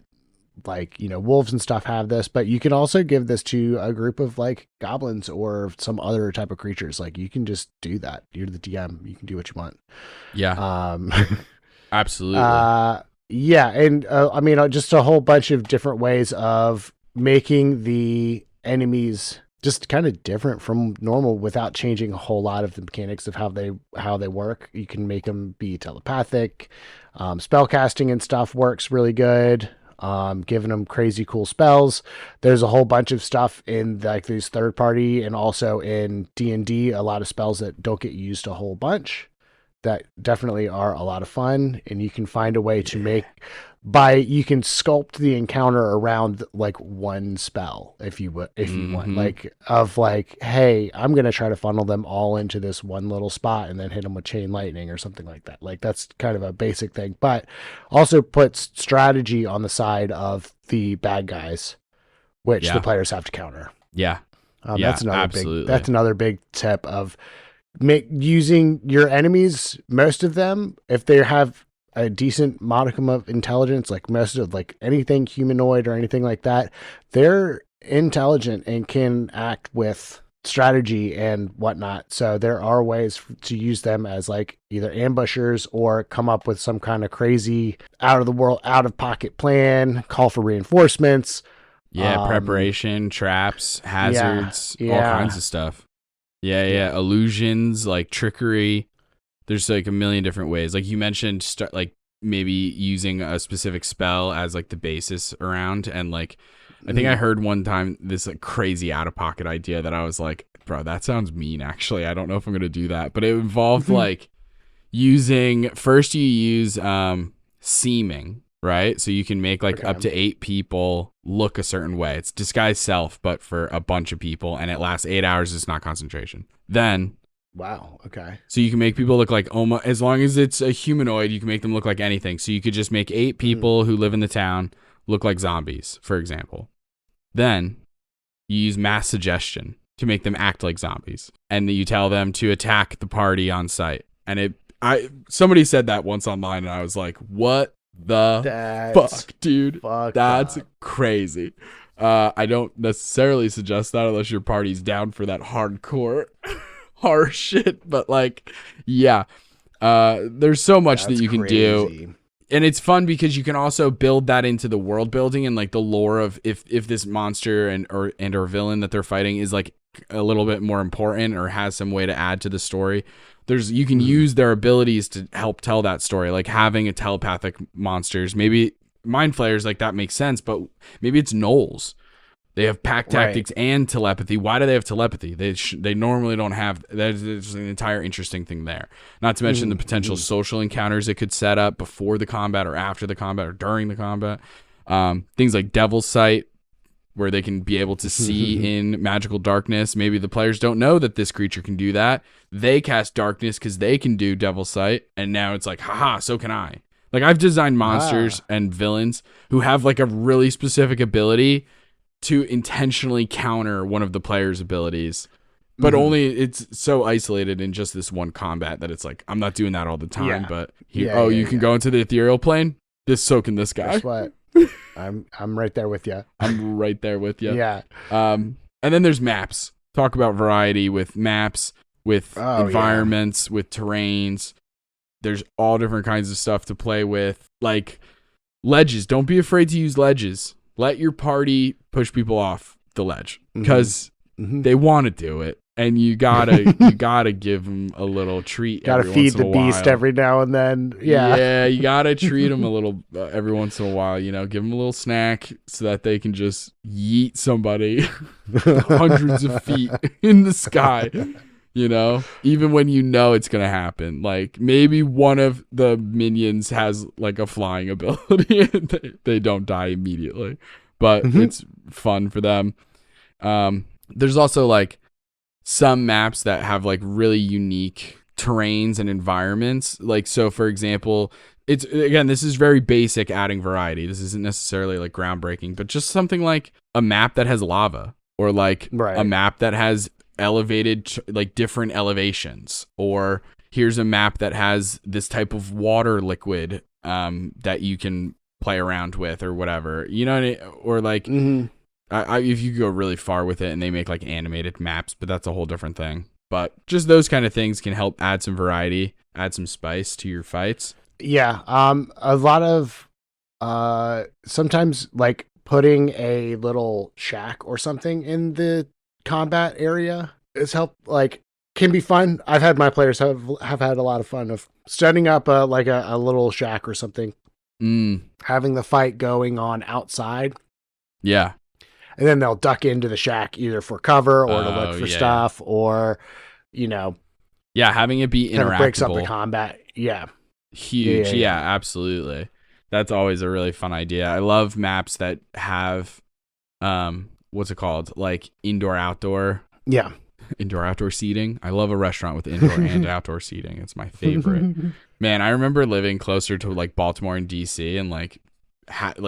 like, wolves and stuff have this, but you can also give this to a group of like goblins or some other type of creatures. Like you can just do that. You're the DM. You can do what you want. Yeah. Absolutely. And I mean, just a whole bunch of different ways of making the enemies just kind of different from normal without changing a whole lot of the mechanics of how they work. You can make them be telepathic. Spell casting and stuff works really good. Giving them crazy cool spells. There's a whole bunch of stuff in like these third party and also in D&D, a lot of spells that don't get used a whole bunch that definitely are a lot of fun. And you can find a way to you can sculpt the encounter around like one spell if you want, like of like, hey, I'm going to try to funnel them all into this one little spot and then hit them with chain lightning or something like that. Like that's kind of a basic thing, but also puts strategy on the side of the bad guys, which the players have to counter. Yeah. That's another big tip of using your enemies, most of them, if they have a decent modicum of intelligence, like most of like anything humanoid or anything like that, they're intelligent and can act with strategy and whatnot. So there are ways to use them as like either ambushers or come up with some kind of crazy out of the world, out of pocket plan, call for reinforcements. Preparation, traps, hazards, all kinds of stuff. Yeah. Illusions, like trickery. There's like a million different ways. Like you mentioned, like maybe using a specific spell as like the basis around. And like, I think I heard one time this like crazy out of pocket idea that I was like, bro, that sounds mean. Actually, I don't know if I'm going to do that, but it involved like first you use seeming, right? So you can make like up to 8 people look a certain way. It's disguise self, but for a bunch of people, and it lasts 8 hours. It's not concentration. Then wow, okay. So you can make people look like as long as it's a humanoid, you can make them look like anything. So you could just make 8 people who live in the town look like zombies, for example. Then you use mass suggestion to make them act like zombies, and then you tell them to attack the party on site. And somebody said that once online, and I was like, what the fuck, dude? That's crazy. I don't necessarily suggest that unless your party's down for that hardcore horror shit, but like, yeah, there's so much that you can do, and it's fun because you can also build that into the world building and like the lore of if this monster or villain that they're fighting is like a little bit more important or has some way to add to the story. You can use their abilities to help tell that story, like having a telepathic monsters. Maybe mind flayers, like that makes sense, but maybe it's gnolls. They have pack tactics and telepathy. Why do they have telepathy? They normally don't have. There's an entire interesting thing there. Not to mention the potential social encounters it could set up before the combat or after the combat or during the combat. Things like Devil's Sight, where they can be able to see in magical darkness. Maybe the players don't know that this creature can do that. They cast darkness because they can do Devil's Sight, and now it's like, haha, so can I. Like I've designed monsters and villains who have like a really specific ability to intentionally counter one of the player's abilities, but only it's so isolated in just this one combat that it's like, I'm not doing that all the time, but you can go into the ethereal plane. So can this guy. Guess what? I'm right there with you. I'm right there with you. Yeah. And then there's maps. Talk about variety with maps, with environments, with terrains. There's all different kinds of stuff to play with, like ledges. Don't be afraid to use ledges. Let your party push people off the ledge because they want to do it, and you gotta give them a little treat. Gotta feed the beast every now and then. Yeah, you gotta treat them a little every once in a while. You know, give them a little snack so that they can just yeet somebody hundreds of feet in the sky. You know, even when you know it's gonna happen. Like maybe one of the minions has like a flying ability and they don't die immediately, but it's fun for them. There's also like some maps that have like really unique terrains and environments. Like, so for example, this is very basic, adding variety. This isn't necessarily like groundbreaking, but just something like a map that has lava, or like a map that has elevated, like different elevations, or here's a map that has this type of water liquid that you can play around with or whatever, you know, or like if you go really far with it and they make like animated maps, but that's a whole different thing. But just those kind of things can help add some variety, add some spice to your fights. Yeah. A lot of sometimes like putting a little shack or something in the combat area is can be fun. I've had my players have had a lot of fun of setting up a little shack or something, having the fight going on outside. Yeah. And then they'll duck into the shack either for cover or to look for stuff, or, you know. Yeah, having it be interactable. Kind of breaks up the combat. Yeah. Huge. Yeah, absolutely. That's always a really fun idea. I love maps that have, what's it called? Like indoor-outdoor. Yeah. Indoor-outdoor seating. I love a restaurant with indoor and outdoor seating. It's my favorite. Man, I remember living closer to like Baltimore and DC and like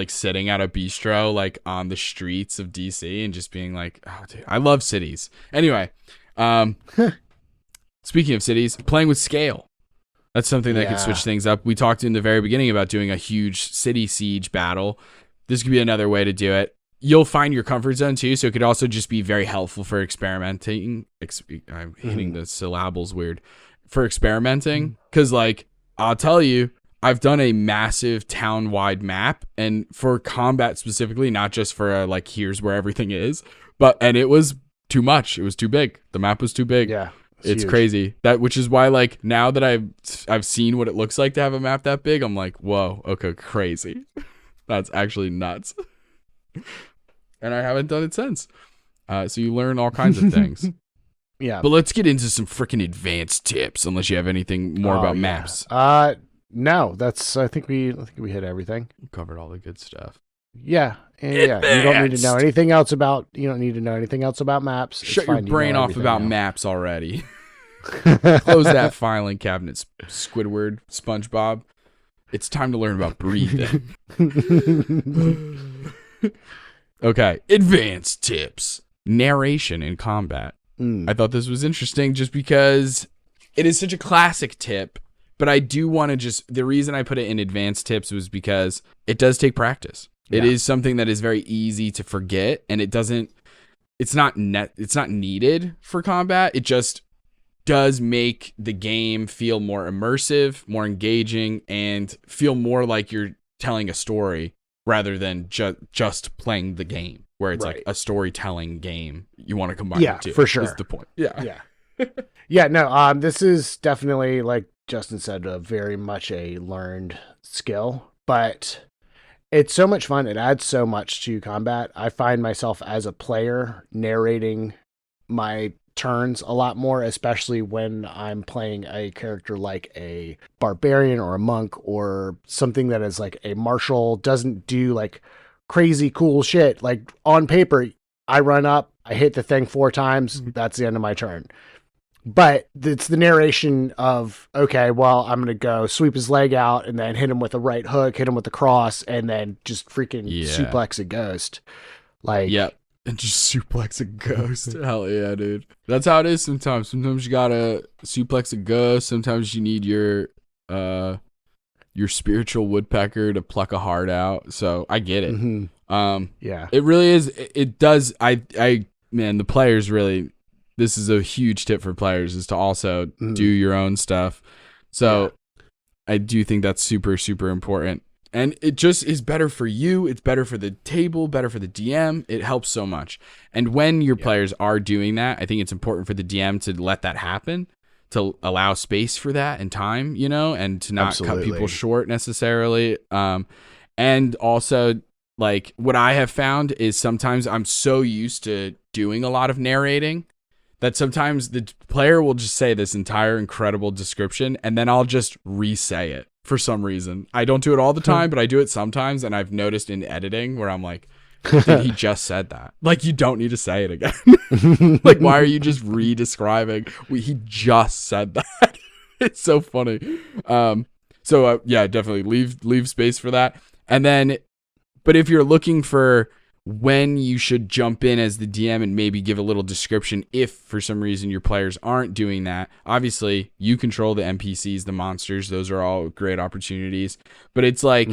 sitting at a bistro like on the streets of DC and just being like, oh dude, I love cities. Anyway, speaking of cities, playing with scale. That's something that could switch things up. We talked in the very beginning about doing a huge city siege battle. This could be another way to do it. You'll find your comfort zone too, so it could also just be very helpful for experimenting. I'm hitting the syllables weird. For experimenting, because like I'll tell you, I've done a massive town-wide map, and for combat specifically, not just for like here's where everything is, and it was too much. It was too big. The map was too big. Yeah. It's crazy. Which is why, like, now that I've seen what it looks like to have a map that big, I'm like, whoa, okay, crazy. That's actually nuts. And I haven't done it since. So you learn all kinds of things. Yeah. But let's get into some freaking advanced tips, unless you have anything more about maps. No, I think we hit everything. We covered all the good stuff. Yeah. You don't need to know anything else about maps. Shut your brain off about maps already. Close that filing cabinet, Squidward, SpongeBob. It's time to learn about breathing. Okay, advanced tips. Narration in combat. I thought this was interesting just because it is such a classic tip, but I do want to the reason I put it in advanced tips was because it does take practice. Yeah. It is something that is very easy to forget, and it's not needed for combat. It just does make the game feel more immersive, more engaging, and feel more like you're telling a story rather than just playing the game, where it's like a storytelling game. You want to combine the two. For sure. Is the point. Yeah. Yeah. No. This is definitely, like Justin said, very much a learned skill, but it's so much fun. It adds so much to combat. I find myself as a player narrating my turns a lot more, especially when I'm playing a character like a barbarian or a monk or something that is like a martial, doesn't do like crazy cool shit. Like on paper, I run up, I hit the thing 4 times, that's the end of my turn. But it's the narration of, okay, well, I'm going to go sweep his leg out and then hit him with a right hook, hit him with a cross, and then just freaking suplex a ghost. Like, yep. And just suplex a ghost. Hell yeah, dude. That's how it is sometimes. Sometimes you gotta suplex a ghost. Sometimes you need your spiritual woodpecker to pluck a heart out. So I get it. Yeah. It really is. It does. Man, the players really, this is a huge tip for players, is to also do your own stuff. So I do think that's super, super important. And it just is better for you. It's better for the table, better for the DM. It helps so much. And when your players are doing that, I think it's important for the DM to let that happen, to allow space for that and time, and to not cut people short necessarily. And also, like, what I have found is sometimes I'm so used to doing a lot of narrating that sometimes the player will just say this entire incredible description, and then I'll just re-say it. For some reason, I don't do it all the time, but I do it sometimes. And I've noticed in editing where I'm like, dude, he just said that. Like, you don't need to say it again. Like, why are you just re-describing? He just said that. It's so funny. So definitely leave space for that. And then, but if you're looking for when you should jump in as the DM and maybe give a little description, if for some reason your players aren't doing that, obviously you control the NPCs, the monsters, those are all great opportunities. But it's like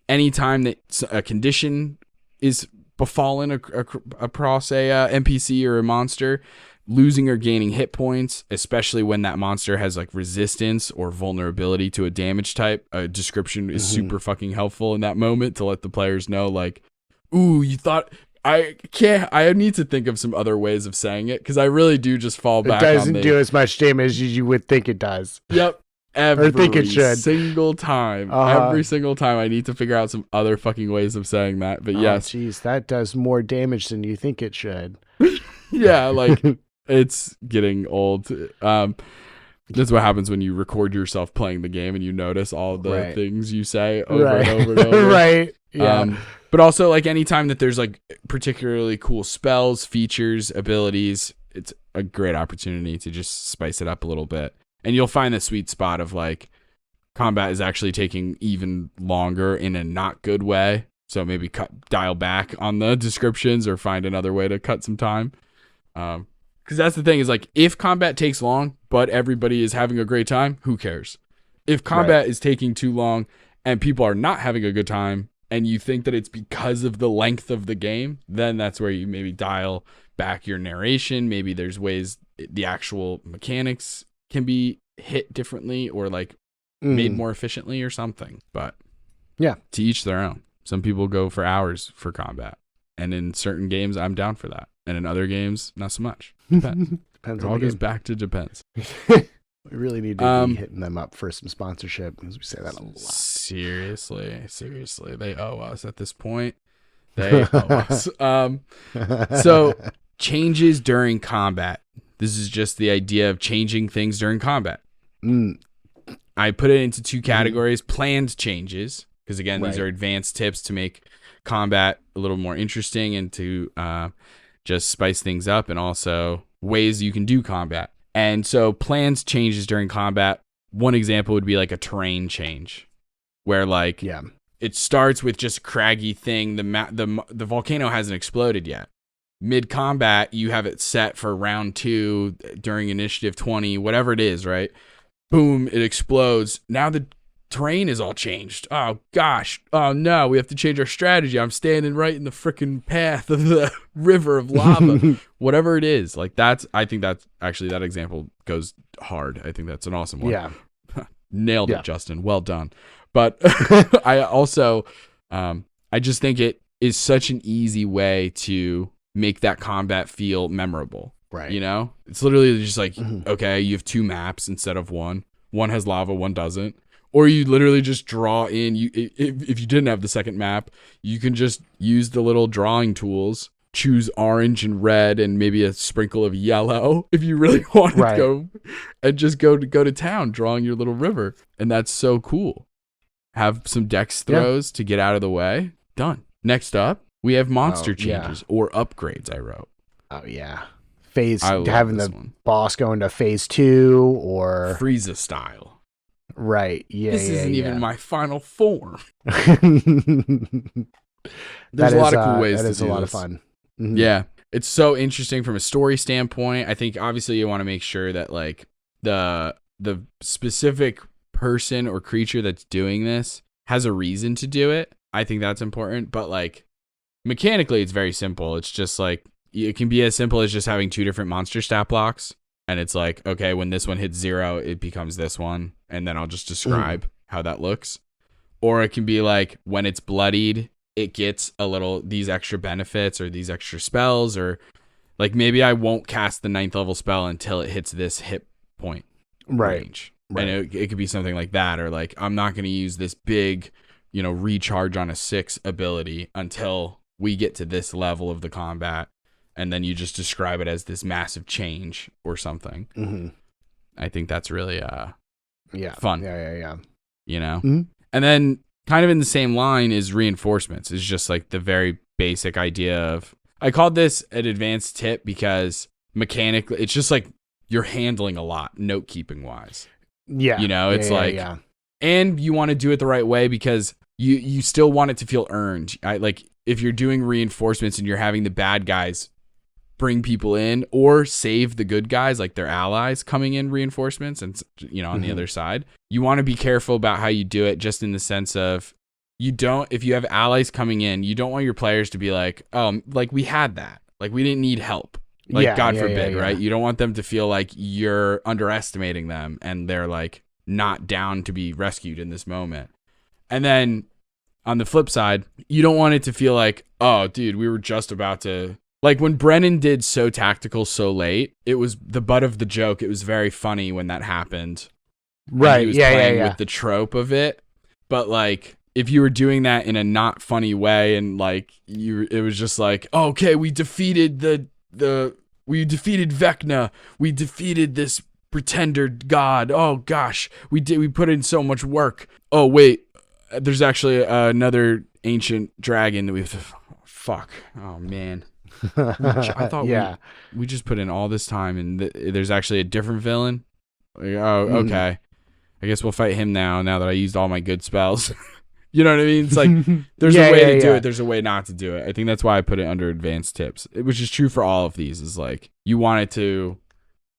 anytime that a condition is befallen across a NPC or a monster, losing or gaining hit points, especially when that monster has like resistance or vulnerability to a damage type, a description is super fucking helpful in that moment to let the players know, like, ooh, you thought I need to think of some other ways of saying it, because I really do just fall back on it doesn't do as much damage as you would think it does. Yep. Or think it should. Single time. Every single time I need to figure out some other fucking ways of saying that. But yes. Jeez, that does more damage than you think it should. Yeah, like it's getting old. That's what happens when you record yourself playing the game and you notice all the things you say over and over and over. Right. Yeah. But also, like, anytime that there's like particularly cool spells, features, abilities, it's a great opportunity to just spice it up a little bit. And you'll find the sweet spot of like combat is actually taking even longer in a not good way. So maybe dial back on the descriptions or find another way to cut some time. Because that's the thing is, like, if combat takes long, but everybody is having a great time, who cares? If combat is taking too long and people are not having a good time and you think that it's because of the length of the game, then that's where you maybe dial back your narration. Maybe there's ways the actual mechanics can be hit differently or like made more efficiently or something. But yeah, to each their own. Some people go for hours for combat. And in certain games, I'm down for that. And in other games, not so much. Depends. Depends It on all the goes game. back to depends. We really need to be hitting them up for some sponsorship because we say that a lot. Seriously, they owe us at this point. They owe us. So changes during combat. This is just the idea of changing things during combat. I put it into two categories: planned changes, because again, these are advanced tips to make combat a little more interesting and to just spice things up, and also ways you can do combat. And so planned changes during combat, one example would be like a terrain change where like it starts with just a craggy thing. The volcano hasn't exploded yet. Mid combat, you have it set for round 2 during initiative 20, whatever it is, right? Boom, it explodes. Now the terrain is all changed. Oh gosh. Oh no, we have to change our strategy. I'm standing right in the freaking path of the river of lava. Whatever it is. Like I think that's actually, that example goes hard. I think that's an awesome one. Yeah. Nailed it, Justin. Well done. But I also I just think it is such an easy way to make that combat feel memorable. Right. You know? It's literally just like, okay, you have 2 maps instead of one. One has lava, one doesn't. Or you literally just draw in. If you didn't have the second map, you can just use the little drawing tools, choose orange and red and maybe a sprinkle of yellow if you really want to go, and just go to town drawing your little river. And that's so cool. Have some dex throws to get out of the way. Done. Next up, we have monster changes or upgrades, I wrote. Oh, yeah. Phase, I love having this the one. boss go into phase 2 or... Frieza style. Right. Yeah. This isn't even my final form. There's a lot of cool ways to do this. That is a lot of fun. Mm-hmm. Yeah. It's so interesting from a story standpoint. I think obviously you want to make sure that like the specific person or creature that's doing this has a reason to do it. I think that's important. But like mechanically, it's very simple. It's just like, it can be as simple as just having 2 different monster stat blocks. And it's like, okay, when this one hits 0, it becomes this one. And then I'll just describe how that looks. Or it can be like, when it's bloodied, it gets a little, these extra benefits or these extra spells. Or like, maybe I won't cast the 9th level spell until it hits this hit point range. Right. And it could be something like that. Or like, I'm not going to use this big, recharge on a 6 ability until we get to this level of the combat. And then you just describe it as this massive change or something. Mm-hmm. I think that's really fun. Yeah. Mm-hmm. And then kind of in the same line is reinforcements. It's just like the very basic idea of, I called this an advanced tip because mechanically, it's just like you're handling a lot, note keeping wise. Yeah. It's and you want to do it the right way because you still want it to feel earned. If you're doing reinforcements and you're having the bad guys bring people in or save the good guys, like their allies coming in reinforcements and on the other side, you want to be careful about how you do it, just in the sense of if you have allies coming in, you don't want your players to be like, oh, like we had that, like we didn't need help, like God forbid, right? You don't want them to feel like you're underestimating them and they're like not down to be rescued in this moment. And then on the flip side, you don't want it to feel like, oh dude, we were just about to, like when Brennan did So Tactical So Late, it was the butt of the joke. It was very funny when that happened. Right. He was playing with the trope of it. But like, if you were doing that in a not funny way and like it was just like, oh, okay, we defeated we defeated Vecna. We defeated this pretender god. Oh gosh, we put in so much work. Oh wait, there's actually another ancient dragon that we have to, fuck. Oh man. I thought we just put in all this time and there's actually a different villain. Like, oh, okay. I guess we'll fight him now that I used all my good spells. You know what I mean? It's like there's a way to do it. There's a way not to do it. I think that's why I put it under advanced tips, which is true for all of these. Is like you want it to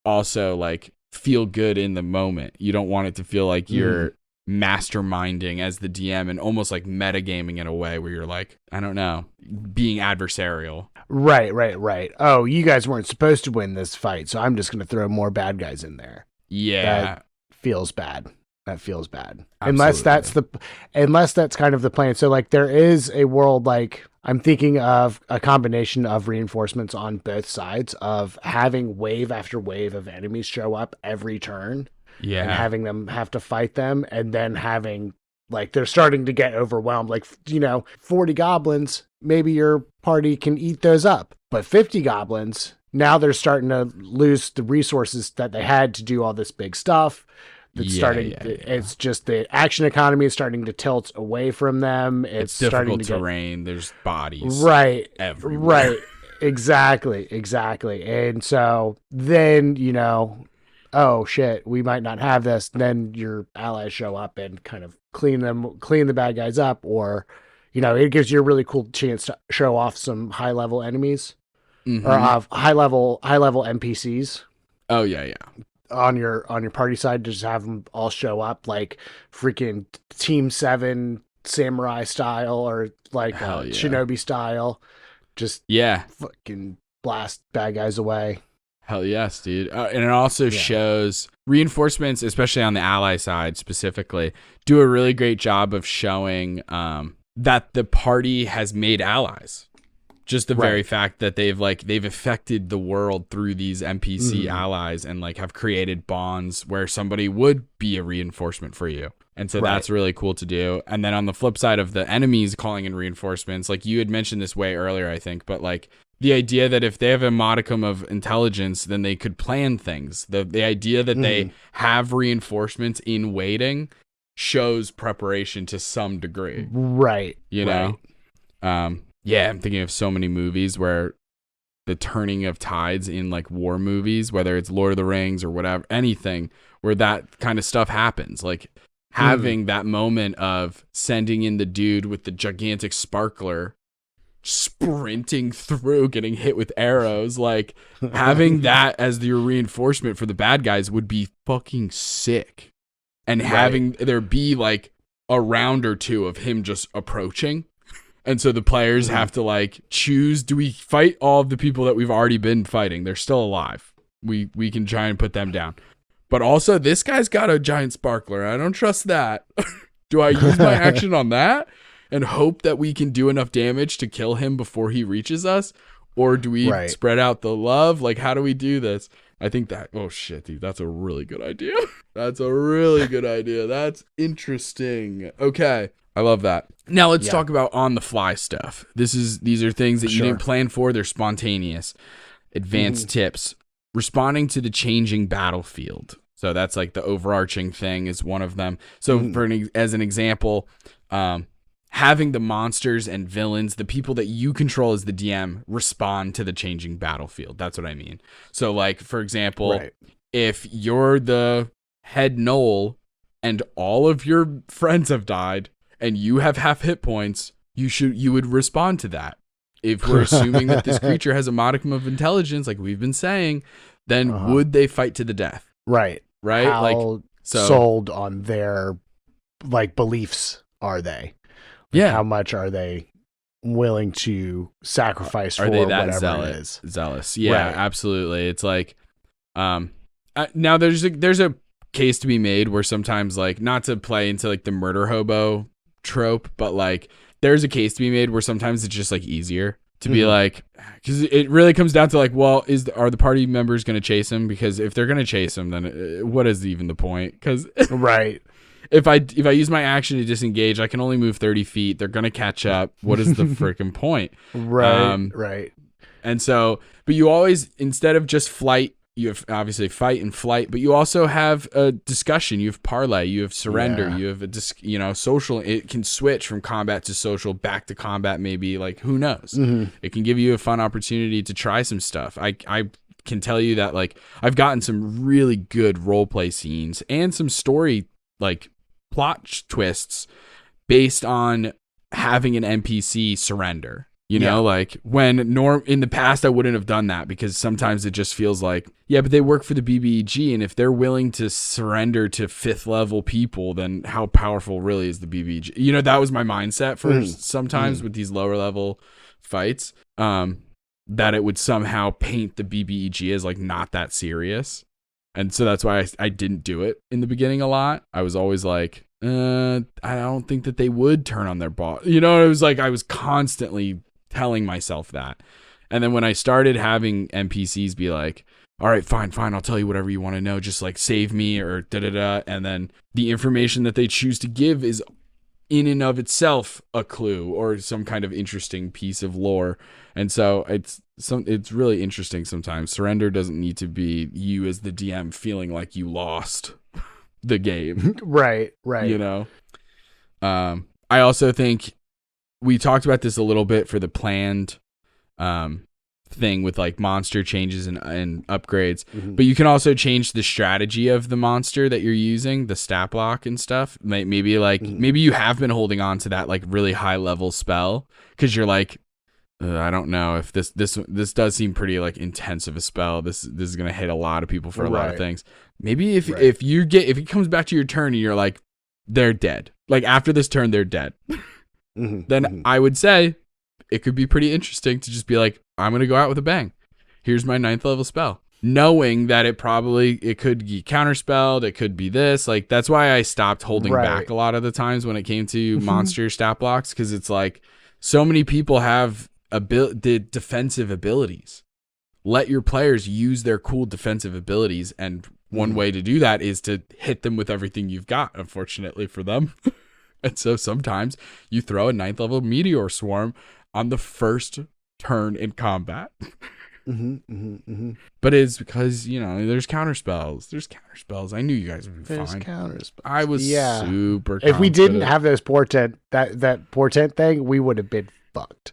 also like feel good in the moment. You don't want it to feel like you're masterminding as the DM and almost like metagaming in a way where you're like, I don't know, being adversarial. Right. Oh, you guys weren't supposed to win this fight, so I'm just going to throw more bad guys in there. Yeah. That feels bad. Absolutely. Unless that's kind of the plan. So like there is a world, like I'm thinking of a combination of reinforcements on both sides of having wave after wave of enemies show up every turn. Yeah. And having them have to fight them, and then having like they're starting to get overwhelmed. Like, 40 goblins, maybe your party can eat those up. But 50 goblins, now they're starting to lose the resources that they had to do all this big stuff. It's just the action economy is starting to tilt away from them. It's difficult terrain. There's bodies everywhere. Right. Exactly. And so then, oh shit, we might not have this. Then your allies show up and kind of clean the bad guys up, or, it gives you a really cool chance to show off some high level enemies or high level NPCs. Oh yeah. On your party side, just have them all show up like freaking Team 7 samurai style, or like shinobi style. Just fucking blast bad guys away. Hell yes, dude. And it also shows reinforcements, especially on the ally side specifically, do a really great job of showing that the party has made allies. Just the very fact that they've affected the world through these NPC allies and like have created bonds where somebody would be a reinforcement for you. And so that's really cool to do. And then on the flip side of the enemies calling in reinforcements, like you had mentioned this way earlier, I think, but like the idea that if they have a modicum of intelligence, then they could plan things. The idea that they have reinforcements in waiting shows preparation to some degree. Right. You know? Yeah, I'm thinking of so many movies where the turning of tides in like war movies, whether it's Lord of the Rings or whatever, anything where that kind of stuff happens. Like having that moment of sending in the dude with the gigantic sparkler sprinting through, getting hit with arrows, like having that as your reinforcement for the bad guys would be fucking sick. And having there be like a round or two of him just approaching. And so the players have to like choose, do we fight all of the people that we've already been fighting? They're still alive. We can try and put them down. But also this guy's got a giant sparkler. I don't trust that. Do I use my action on that and hope that we can do enough damage to kill him before he reaches us? Or do we spread out the love? Like, how do we do this? I think that, oh shit, dude, that's a really good idea. That's interesting. Okay. I love that. Now let's talk about on the fly stuff. These are things that you didn't plan for. They're spontaneous. Advanced tips. Responding to the changing battlefield. So that's like the overarching thing is one of them. So as an example, having the monsters and villains, the people that you control as the DM, respond to the changing battlefield. That's what I mean. So like, for example, if you're the head gnoll and all of your friends have died, and you have half hit points, you would respond to that. If we're assuming that this creature has a modicum of intelligence, like we've been saying, then would they fight to the death? Right. How sold on their like beliefs are they? Like, how much are they willing to sacrifice for whatever it is? Zealous. Yeah, absolutely. It's like, now there's a case to be made where sometimes, like, not to play into like the murder hobo trope, but like there's a case to be made where sometimes it's just like easier to be like, because it really comes down to like, well, are the party members going to chase him? Because if they're going to chase him, then what is even the point? Because if I use my action to disengage, I can only move 30 feet. They're going to catch up. What is the freaking point? Right. And so, but you always, instead of just flight, you have obviously fight and flight, but you also have a discussion. You have parlay. You have surrender. You have a social. It can switch from combat to social, back to combat. Maybe, like, who knows? It can give you a fun opportunity to try some stuff. I can tell you that, like, I've gotten some really good role play scenes and some story, like, plot twists based on having an NPC surrender. You know, like when in the past, I wouldn't have done that because sometimes it just feels like, yeah, but they work for the BBEG. And if they're willing to surrender to 5th level people, then how powerful really is the BBEG? You know, that was my mindset for sometimes with these lower level fights, that it would somehow paint the BBEG as like not that serious. And so that's why I didn't do it in the beginning a lot. I was always like, I don't think that they would turn on their boss. You know, it was like I was constantly telling myself that. And then when I started having NPCs be like, all right, fine, I'll tell you whatever you want to know. Just like save me or da-da-da. And then the information that they choose to give is in and of itself a clue or some kind of interesting piece of lore. And so it's really interesting sometimes. Surrender doesn't need to be you as the DM feeling like you lost the game. Right. You know? I also think we talked about this a little bit for the planned thing with like monster changes and upgrades, but you can also change the strategy of the monster that you're using, the stat block and stuff. Maybe you have been holding on to that like really high level spell because you're like, I don't know if this does seem pretty like intense of a spell. This is gonna hit a lot of people for a lot of things. Maybe if it comes back to your turn and you're like, they're dead. Like after this turn, they're dead. Then I would say it could be pretty interesting to just be like, I'm going to go out with a bang. Here's my 9th level spell. Knowing that it could be counterspelled. It could be this. Like, that's why I stopped holding back a lot of the times when it came to monster stat blocks. Cause it's like so many people have the defensive abilities. Let your players use their cool defensive abilities. And one way to do that is to hit them with everything you've got, unfortunately for them. And so sometimes you throw a 9th level meteor swarm on the first turn in combat. But it's because, you know, there's counterspells. I knew you guys would be fine. I was super confident. If we didn't have those portent, that portent thing, we would have been fucked.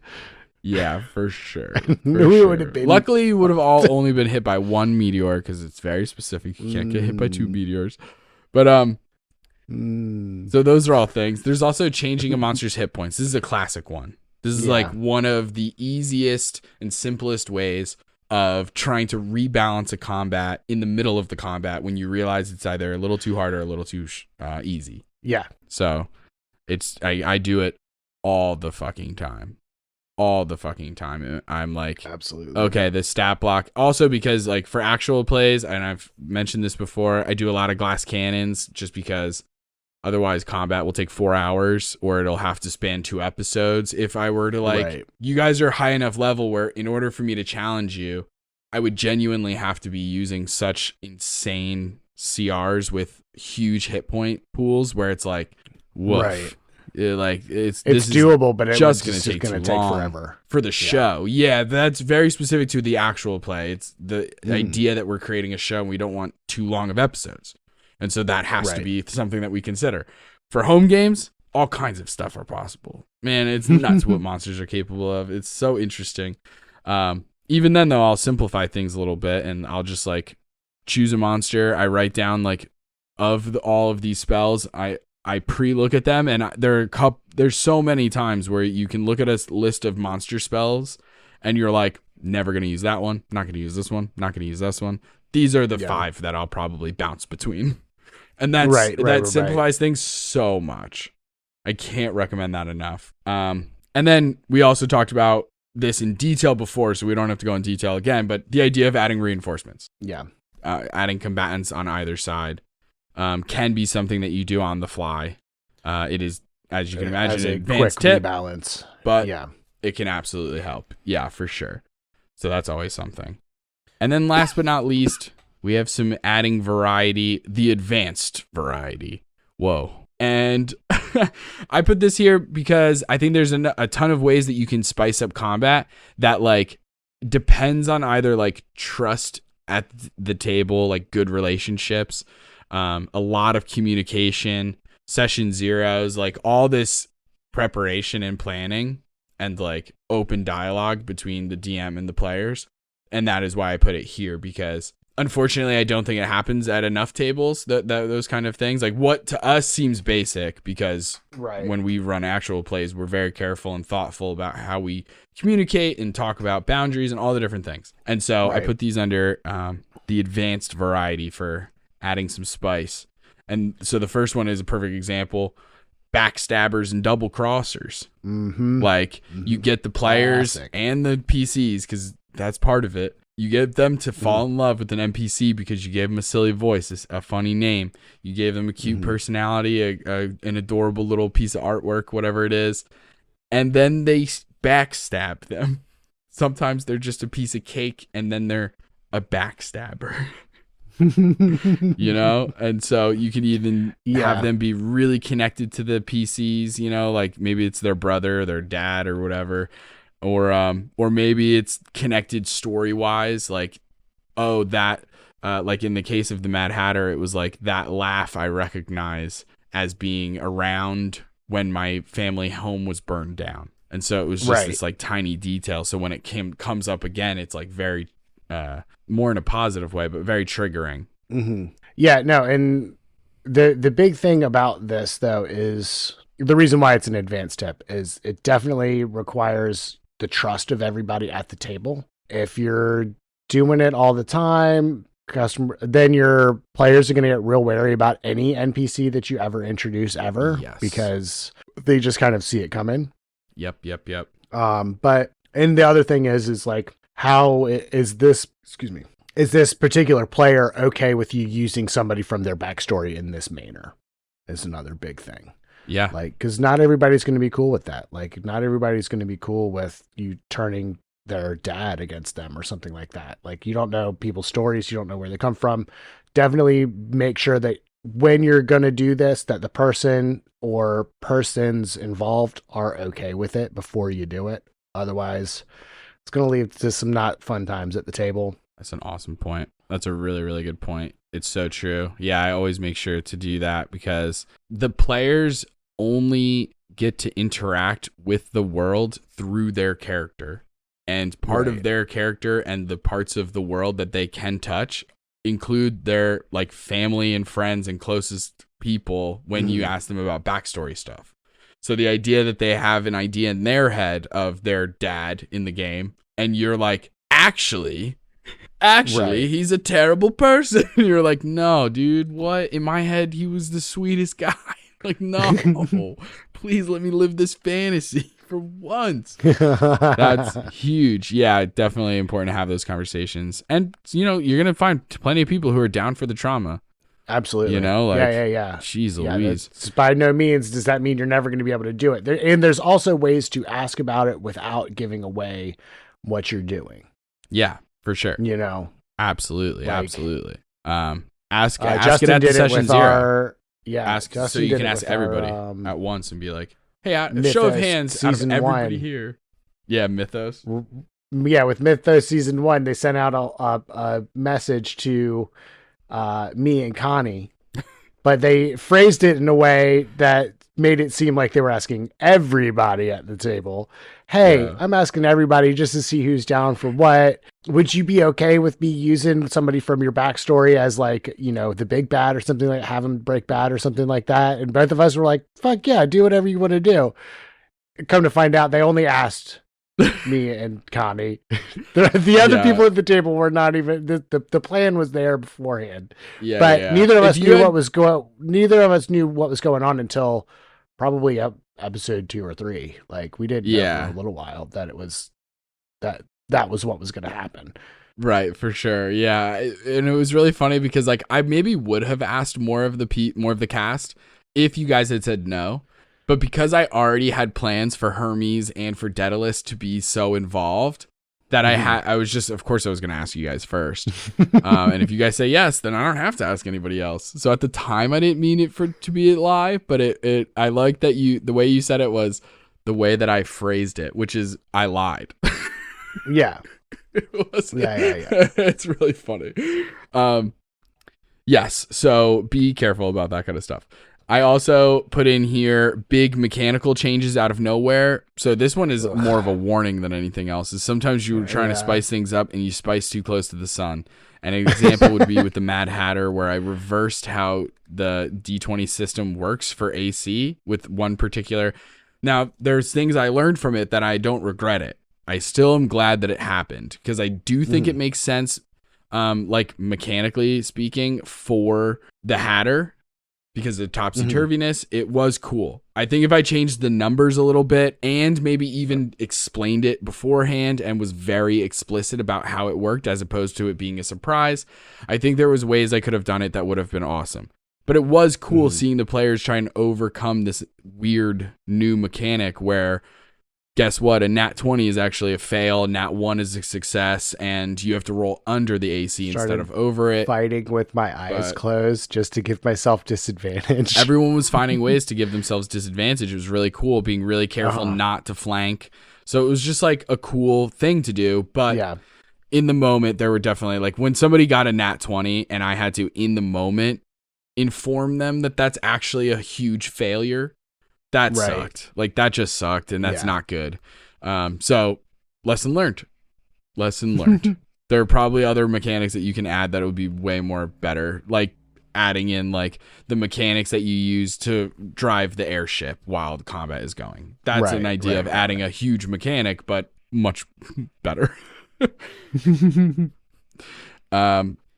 Yeah, for sure. Would have been. Luckily, you would have all only been hit by 1 meteor because it's very specific. You can't get hit by 2 meteors. But so those are all things. There's also changing a monster's hit points. This is a classic one. This is like one of the easiest and simplest ways of trying to rebalance a combat in the middle of the combat when you realize it's either a little too hard or a little too easy. Yeah. So I do it all the fucking time. I'm like, absolutely. Okay, the stat block. Also because like for actual plays, and I've mentioned this before, I do a lot of glass cannons just because otherwise combat will take 4 hours or it'll have to span 2 episodes. If I were to you guys are high enough level where in order for me to challenge you, I would genuinely have to be using such insane CRs with huge hit point pools where it's like, woof. Right. It's doable, but it's just going to take forever for the show. Yeah, that's very specific to the actual play. It's the idea that we're creating a show and we don't want too long of episodes. And so that has to be something that we consider. For home games, all kinds of stuff are possible. Man, it's nuts what monsters are capable of. It's so interesting. Even then, though, I'll simplify things a little bit and I'll just like choose a monster. I write down like all of these spells. I pre-look at them, and there's so many times where you can look at a list of monster spells and you're like, never going to use that one. Not going to use this one. Not going to use this one. These are the 5 that I'll probably bounce between. And that simplifies things so much. I can't recommend that enough. And then we also talked about this in detail before, so we don't have to go in detail again, but the idea of adding reinforcements. Yeah. Adding combatants on either side can be something that you do on the fly. It is, as you can imagine, an advanced tip, balance, but it can absolutely help. Yeah, for sure. So that's always something. And then last but not least, we have some adding variety, the advanced variety. Whoa. And I put this here because I think there's a ton of ways that you can spice up combat that like depends on either like trust at the table, like good relationships, a lot of communication, session zeros, like all this preparation and planning and like open dialogue between the DM and the players. And that is why I put it here, because unfortunately, I don't think it happens at enough tables, those kind of things. Like what to us seems basic because when we run actual plays, we're very careful and thoughtful about how we communicate and talk about boundaries and all the different things. And so I put these under the advanced variety for adding some spice. And so the first one is a perfect example. Backstabbers and double crossers. You get the players and the PCs, because that's part of it. You get them to fall in love with an NPC because you gave them a silly voice, a funny name. You gave them a cute personality, an adorable little piece of artwork, whatever it is. And then they backstab them. Sometimes they're just a piece of cake, and then they're a backstabber. You know, and so you can even have them be really connected to the PCs, you know, like maybe it's their brother or their dad or whatever, or maybe it's connected story wise, like like in the case of the Mad Hatter, it was like that laugh I recognize as being around when my family home was burned down. And so it was just this like tiny detail, so when it comes up again, it's like very more in a positive way, but very triggering. Yeah, no, and the big thing about this though is the reason why it's an advanced tip is it definitely requires the trust of everybody at the table. If you're doing it all the time, then your players are going to get real wary about any NPC that you ever introduce ever, because they just kind of see it coming. Yep. But and the other thing is like, how is this particular player okay with you using somebody from their backstory in this manner? Is another big thing. Yeah. Like, because not everybody's going to be cool with that. Like, not everybody's going to be cool with you turning their dad against them or something like that. Like, you don't know people's stories. You don't know where they come from. Definitely make sure that when you're going to do this, that the person or persons involved are okay with it before you do it. Otherwise, it's going to lead to some not fun times at the table. That's an awesome point. That's a really, really good point. It's so true. Yeah, I always make sure to do that because the players only get to interact with the world through their character. And part of their character and the parts of the world that they can touch include their like family and friends and closest people when you ask them about backstory stuff. So the idea that they have an idea in their head of their dad in the game, and you're like, actually, he's a terrible person. You're like, no, dude, what? In my head, he was the sweetest guy. Like, no, please let me live this fantasy for once. That's huge. Yeah, definitely important to have those conversations. And, you know, you're going to find plenty of people who are down for the trauma. Absolutely. You know, like, yeah. Jeez Louise. By no means does that mean you're never going to be able to do it. And there's also ways to ask about it without giving away what you're doing. Yeah, for sure. You know, absolutely. Ask it Justin at did session it with zero. Ask so you can ask everybody at once and be like, hey, show of hands out of everybody here. Yeah, Mythos. Yeah, with Mythos season 1, they sent out a message to me and Connie, but they phrased it in a way that made it seem like they were asking everybody at the table. Hey, I'm asking everybody just to see who's down for what. Would you be okay with me using somebody from your backstory as like, you know, the big bad or something, like have him break bad or something like that? And both of us were like, fuck yeah, do whatever you want to do. Come to find out, they only asked me and Connie. The other people at the table were not even, the plan was there beforehand. Yeah, but neither of us knew what was going on until probably episode 2 or 3. Like, we didn't know for a little while that it was that was what was going to happen. Right, for sure. Yeah, and it was really funny because like I maybe would have asked more of the cast if you guys had said no. But because I already had plans for Hermes and for Daedalus to be so involved that I was just, of course I was going to ask you guys first. And if you guys say yes, then I don't have to ask anybody else. So at the time I didn't mean it to be live, but I like that the way you said it was the way that I phrased it, which is I lied. Yeah. Yeah. It's really funny. Yes. So be careful about that kind of stuff. I also put in here big mechanical changes out of nowhere. So this one is more of a warning than anything else. Is sometimes you're trying to spice things up and you spice too close to the sun. And an example would be with the Mad Hatter, where I reversed how the D20 system works for AC with one particular. Now, there's things I learned from it that I don't regret it. I still am glad that it happened because I do think it makes sense, like mechanically speaking, for the Hatter. Because of topsy-turviness, it was cool. I think if I changed the numbers a little bit and maybe even explained it beforehand and was very explicit about how it worked as opposed to it being a surprise, I think there was ways I could have done it that would have been awesome. But it was cool seeing the players try and overcome this weird new mechanic where, guess what? A nat 20 is actually a fail. Nat 1 is a success, and you have to roll under the AC instead of over it. Fighting with my eyes closed just to give myself disadvantage. Everyone was finding ways to give themselves disadvantage. It was really cool, being really careful not to flank. So it was just like a cool thing to do. But in the moment, there were definitely like when somebody got a nat 20 and I had to, in the moment, inform them that that's actually a huge failure. That sucked. Like that just sucked, and that's not good. So lesson learned. There are probably other mechanics that you can add that would be way more better. Like adding in like the mechanics that you use to drive the airship while the combat is going. That's an idea of adding a huge mechanic, but much better.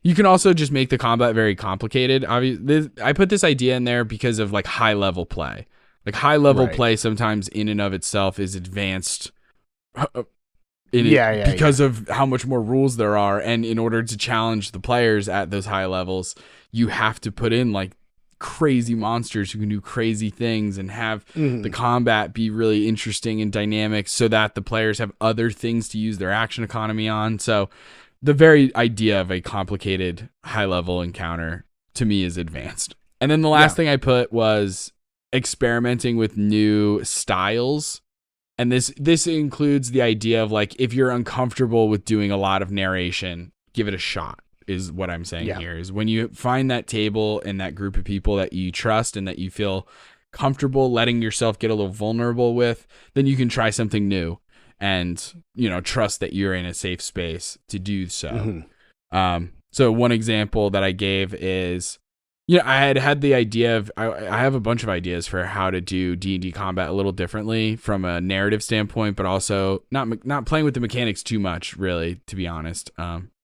You can also just make the combat very complicated. Obviously, I put this idea in there because of like high level play. Like high level play sometimes in and of itself is advanced because of how much more rules there are. And in order to challenge the players at those high levels, you have to put in like crazy monsters who can do crazy things and have the combat be really interesting and dynamic so that the players have other things to use their action economy on. So the very idea of a complicated high level encounter to me is advanced. And then the last thing I put was experimenting with new styles, and this includes the idea of like if you're uncomfortable with doing a lot of narration, give it a shot is what I'm saying here. Is when you find that table and that group of people that you trust and that you feel comfortable letting yourself get a little vulnerable with, then you can try something new and trust that you're in a safe space to do so. So one example that I gave is I had the idea of I have a bunch of ideas for how to do D&D combat a little differently from a narrative standpoint, but also not playing with the mechanics too much, really, to be honest.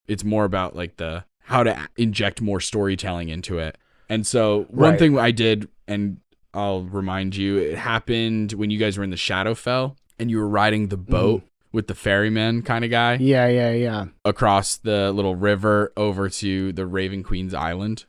It's more about like how to inject more storytelling into it. And so one thing I did, and I'll remind you, it happened when you guys were in the Shadowfell and you were riding the boat with the ferryman kind of guy. Yeah. Across the little river over to the Raven Queen's Island.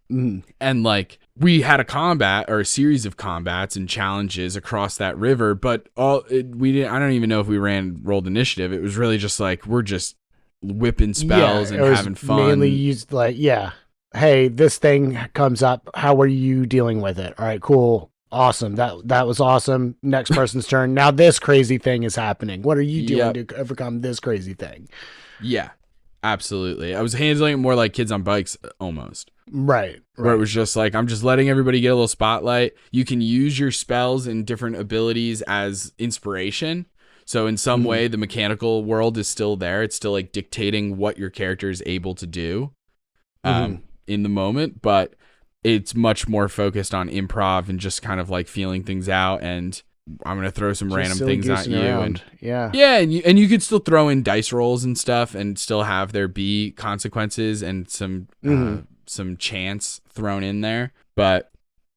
And like we had a combat or a series of combats and challenges across that river, but we didn't. I don't even know if we rolled initiative. It was really just like we're just whipping spells and having fun. Mainly used like hey, this thing comes up. How are you dealing with it? All right, cool, awesome. That was awesome. Next person's turn. Now this crazy thing is happening. What are you doing to overcome this crazy thing? Yeah, absolutely. I was handling it more like Kids on Bikes almost. Right. Where it was just like, I'm just letting everybody get a little spotlight. You can use your spells and different abilities as inspiration. So in some way, the mechanical world is still there. It's still like dictating what your character is able to do in the moment. But it's much more focused on improv and just kind of like feeling things out. And I'm going to throw some random things at you. Around. And you could still throw in dice rolls and stuff and still have there be consequences and some chance thrown in there. But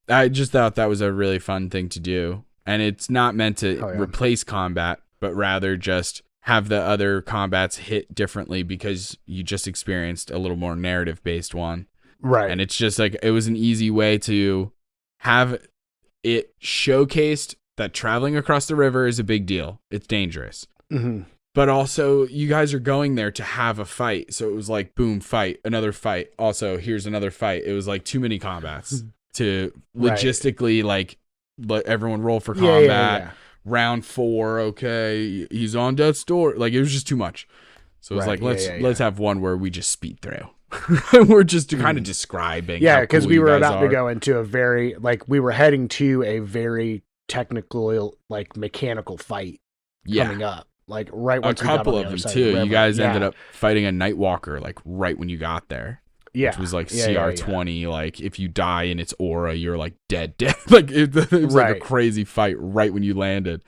I just thought that was a really fun thing to do. And it's not meant to replace combat, but rather just have the other combats hit differently because you just experienced a little more narrative based one. Right. And it's just like, it was an easy way to have it showcased that traveling across the river is a big deal. It's dangerous. But also, you guys are going there to have a fight. So it was like, boom, fight, another fight. Also, here's another fight. It was like too many combats to logistically like let everyone roll for combat. Round 4, okay, he's on death's door. Like, it was just too much. So it was let's have one where we just speed through. We're just kind of describing. Yeah, because we were about to go into a very we were heading to a very technical mechanical fight coming up. Like right once a couple of them too. You guys ended up fighting a Nightwalker like right when you got there. Yeah, which was like CR20. Like if you die in its aura, you're like dead. Like it was like a crazy fight right when you landed.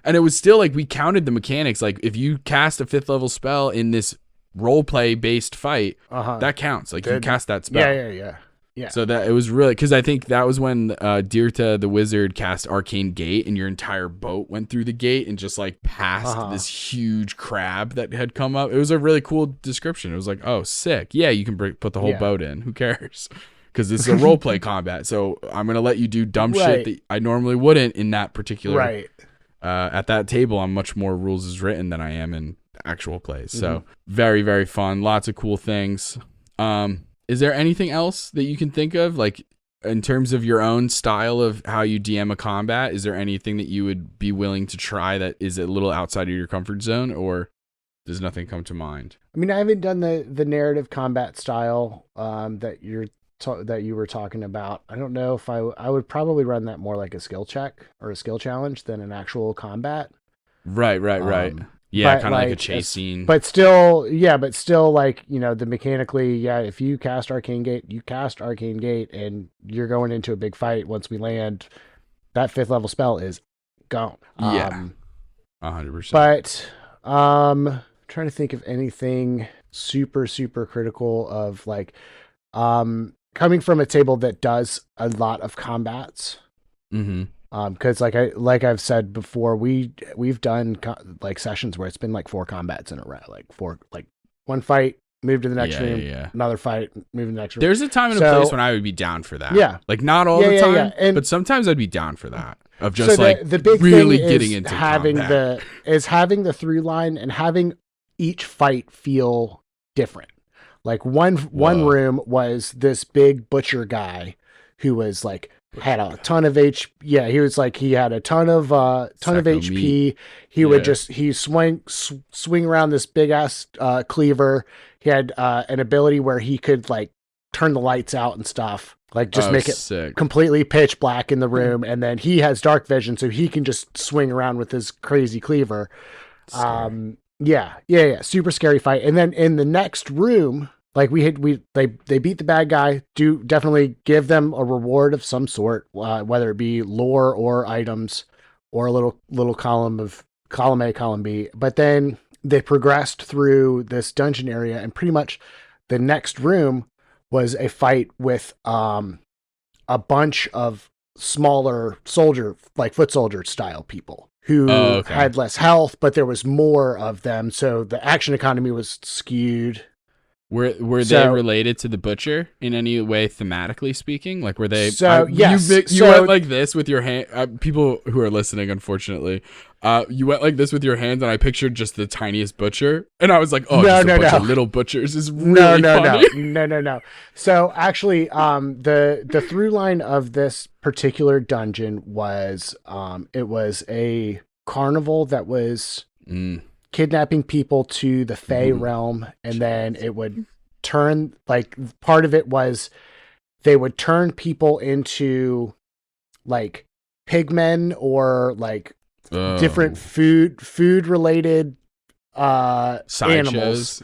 And it was still like we counted the mechanics. Like if you cast a 5th level spell in this role play based fight, that counts. Like you cast that spell. Yeah. So that it was really, because I think that was when Dirta the wizard cast Arcane Gate, and your entire boat went through the gate and just like past this huge crab that had come up. It was a really cool description. It was like, oh, sick. Yeah, you can put the whole boat in. Who cares? Because this is a role play combat. So I'm gonna let you do dumb shit that I normally wouldn't in that particular. Right. At that table, I'm much more rules is written than I am in actual plays. So very, very fun. Lots of cool things. Is there anything else that you can think of, like in terms of your own style of how you DM a combat? Is there anything that you would be willing to try that is a little outside of your comfort zone, or does nothing come to mind? I mean, I haven't done the narrative combat style that you were talking about. I don't know if I would probably run that more like a skill check or a skill challenge than an actual combat. Right. Yeah, kind of like a chase scene. But still, like, the mechanically, if you cast Arcane Gate, and you're going into a big fight once we land, that 5th level spell is gone. 100%. But trying to think of anything super, super critical of like coming from a table that does a lot of combats. Because like I've said before, we've done sessions where it's been like 4 combats in a row, one fight, move to the next room, another fight, move to the next room. There's a time and a place when I would be down for that. Yeah, like not all the time, but sometimes I'd be down for that. Of just the big really thing getting is into having combat. having the through line and having each fight feel different. Like one room was this big butcher guy who was like had a ton of he was like he had a ton of HP. Meat. He would just swing around this big ass cleaver. He had an ability where he could like turn the lights out and stuff, like just make it completely pitch black in the room. And then he has dark vision, so he can just swing around with his crazy cleaver. Super scary fight. And then in the next room, like they beat the bad guy. Do definitely give them a reward of some sort, whether it be lore or items or a little column A, column B. But then they progressed through this dungeon area, and pretty much the next room was a fight with a bunch of smaller soldier, like foot soldier style people who had less health, but there was more of them, so the action economy was skewed. Were they related to the butcher in any way, thematically speaking? Like, were they? Yes. You went like this with your hand. People who are listening, unfortunately, you went like this with your hands, and I pictured just the tiniest butcher, and I was like, "Oh, a bunch of little butchers is really funny." No. So actually, the through line of this particular dungeon was, it was a carnival that was kidnapping people to the Fey realm, and then it would turn, like, part of it was they would turn people into like pigmen or like different food related animals.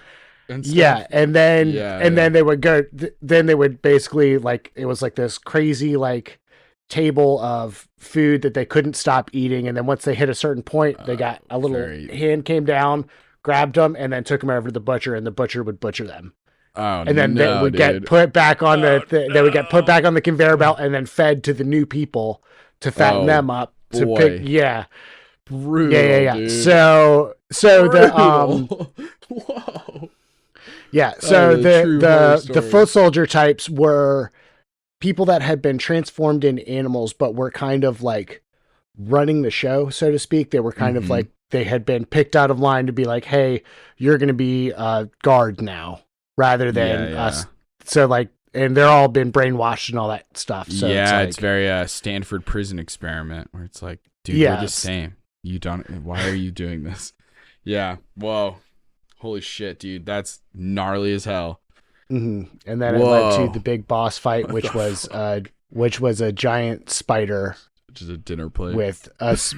And then they would go. Then they would basically, like, it was like this crazy like table of food that they couldn't stop eating, and then once they hit a certain point, they got a little hand came down, grabbed them, and then took them over to the butcher, and the butcher would butcher them. And then they would get put back on they would get put back on the conveyor belt and then fed to the new people to fatten them up. Brutal. Dude. So the whoa. Yeah, so the foot soldier types were people that had been transformed into animals, but were kind of like running the show, so to speak. They were kind of like, they had been picked out of line to be like, hey, you're going to be a guard now, rather than us. So like, and they're all been brainwashed and all that stuff. So it's very Stanford prison experiment where it's like, dude, we're the same. Why are you doing this? Yeah. Whoa. Holy shit, dude. That's gnarly as hell. And then it Whoa. led to the big boss fight, which was a giant spider, which is a dinner plate which eyes.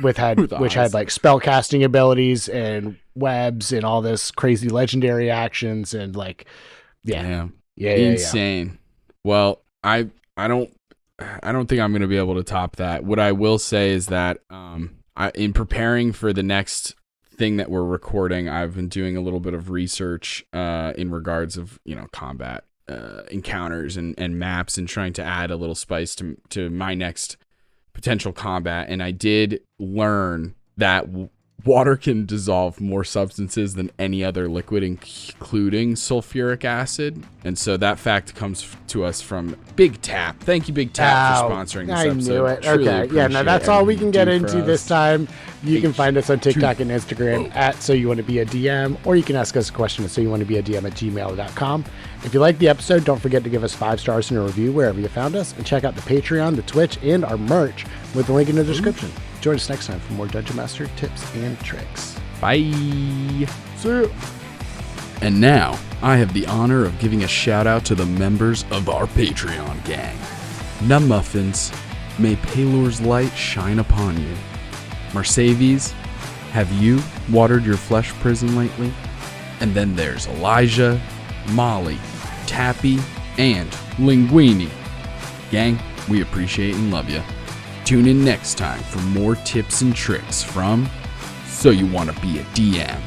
had like spell casting abilities and webs and all this crazy legendary actions and like, yeah, insane. Well, I don't think I'm gonna be able to top that. What I will say is that in preparing for the next thing that we're recording, I've been doing a little bit of research in regards of combat encounters and maps, and trying to add a little spice to my next potential combat. And I did learn that water can dissolve more substances than any other liquid, including sulfuric acid. And so that fact comes to us from Big Tap. Thank you, Big Tap, for sponsoring this episode. I knew it. Truly Okay. Yeah, no, that's all we can get into this time. You can find us on TikTok and Instagram at Soyouwannabeadm, or you can ask us a question at soyouwannabeadm@gmail.com. If you like the episode, don't forget to give us 5 stars and a review wherever you found us, and check out the Patreon, the Twitch, and our merch with the link in the description. Join us next time for more Dungeon Master tips and tricks. Bye. See ya. And now, I have the honor of giving a shout out to the members of our Patreon gang. Numuffins, may Palor's light shine upon you. Mercedes, have you watered your flesh prison lately? And then there's Elijah, Molly, Tappy, and Linguini. Gang, we appreciate and love you. Tune in next time for more tips and tricks from So You Wanna Be a DM.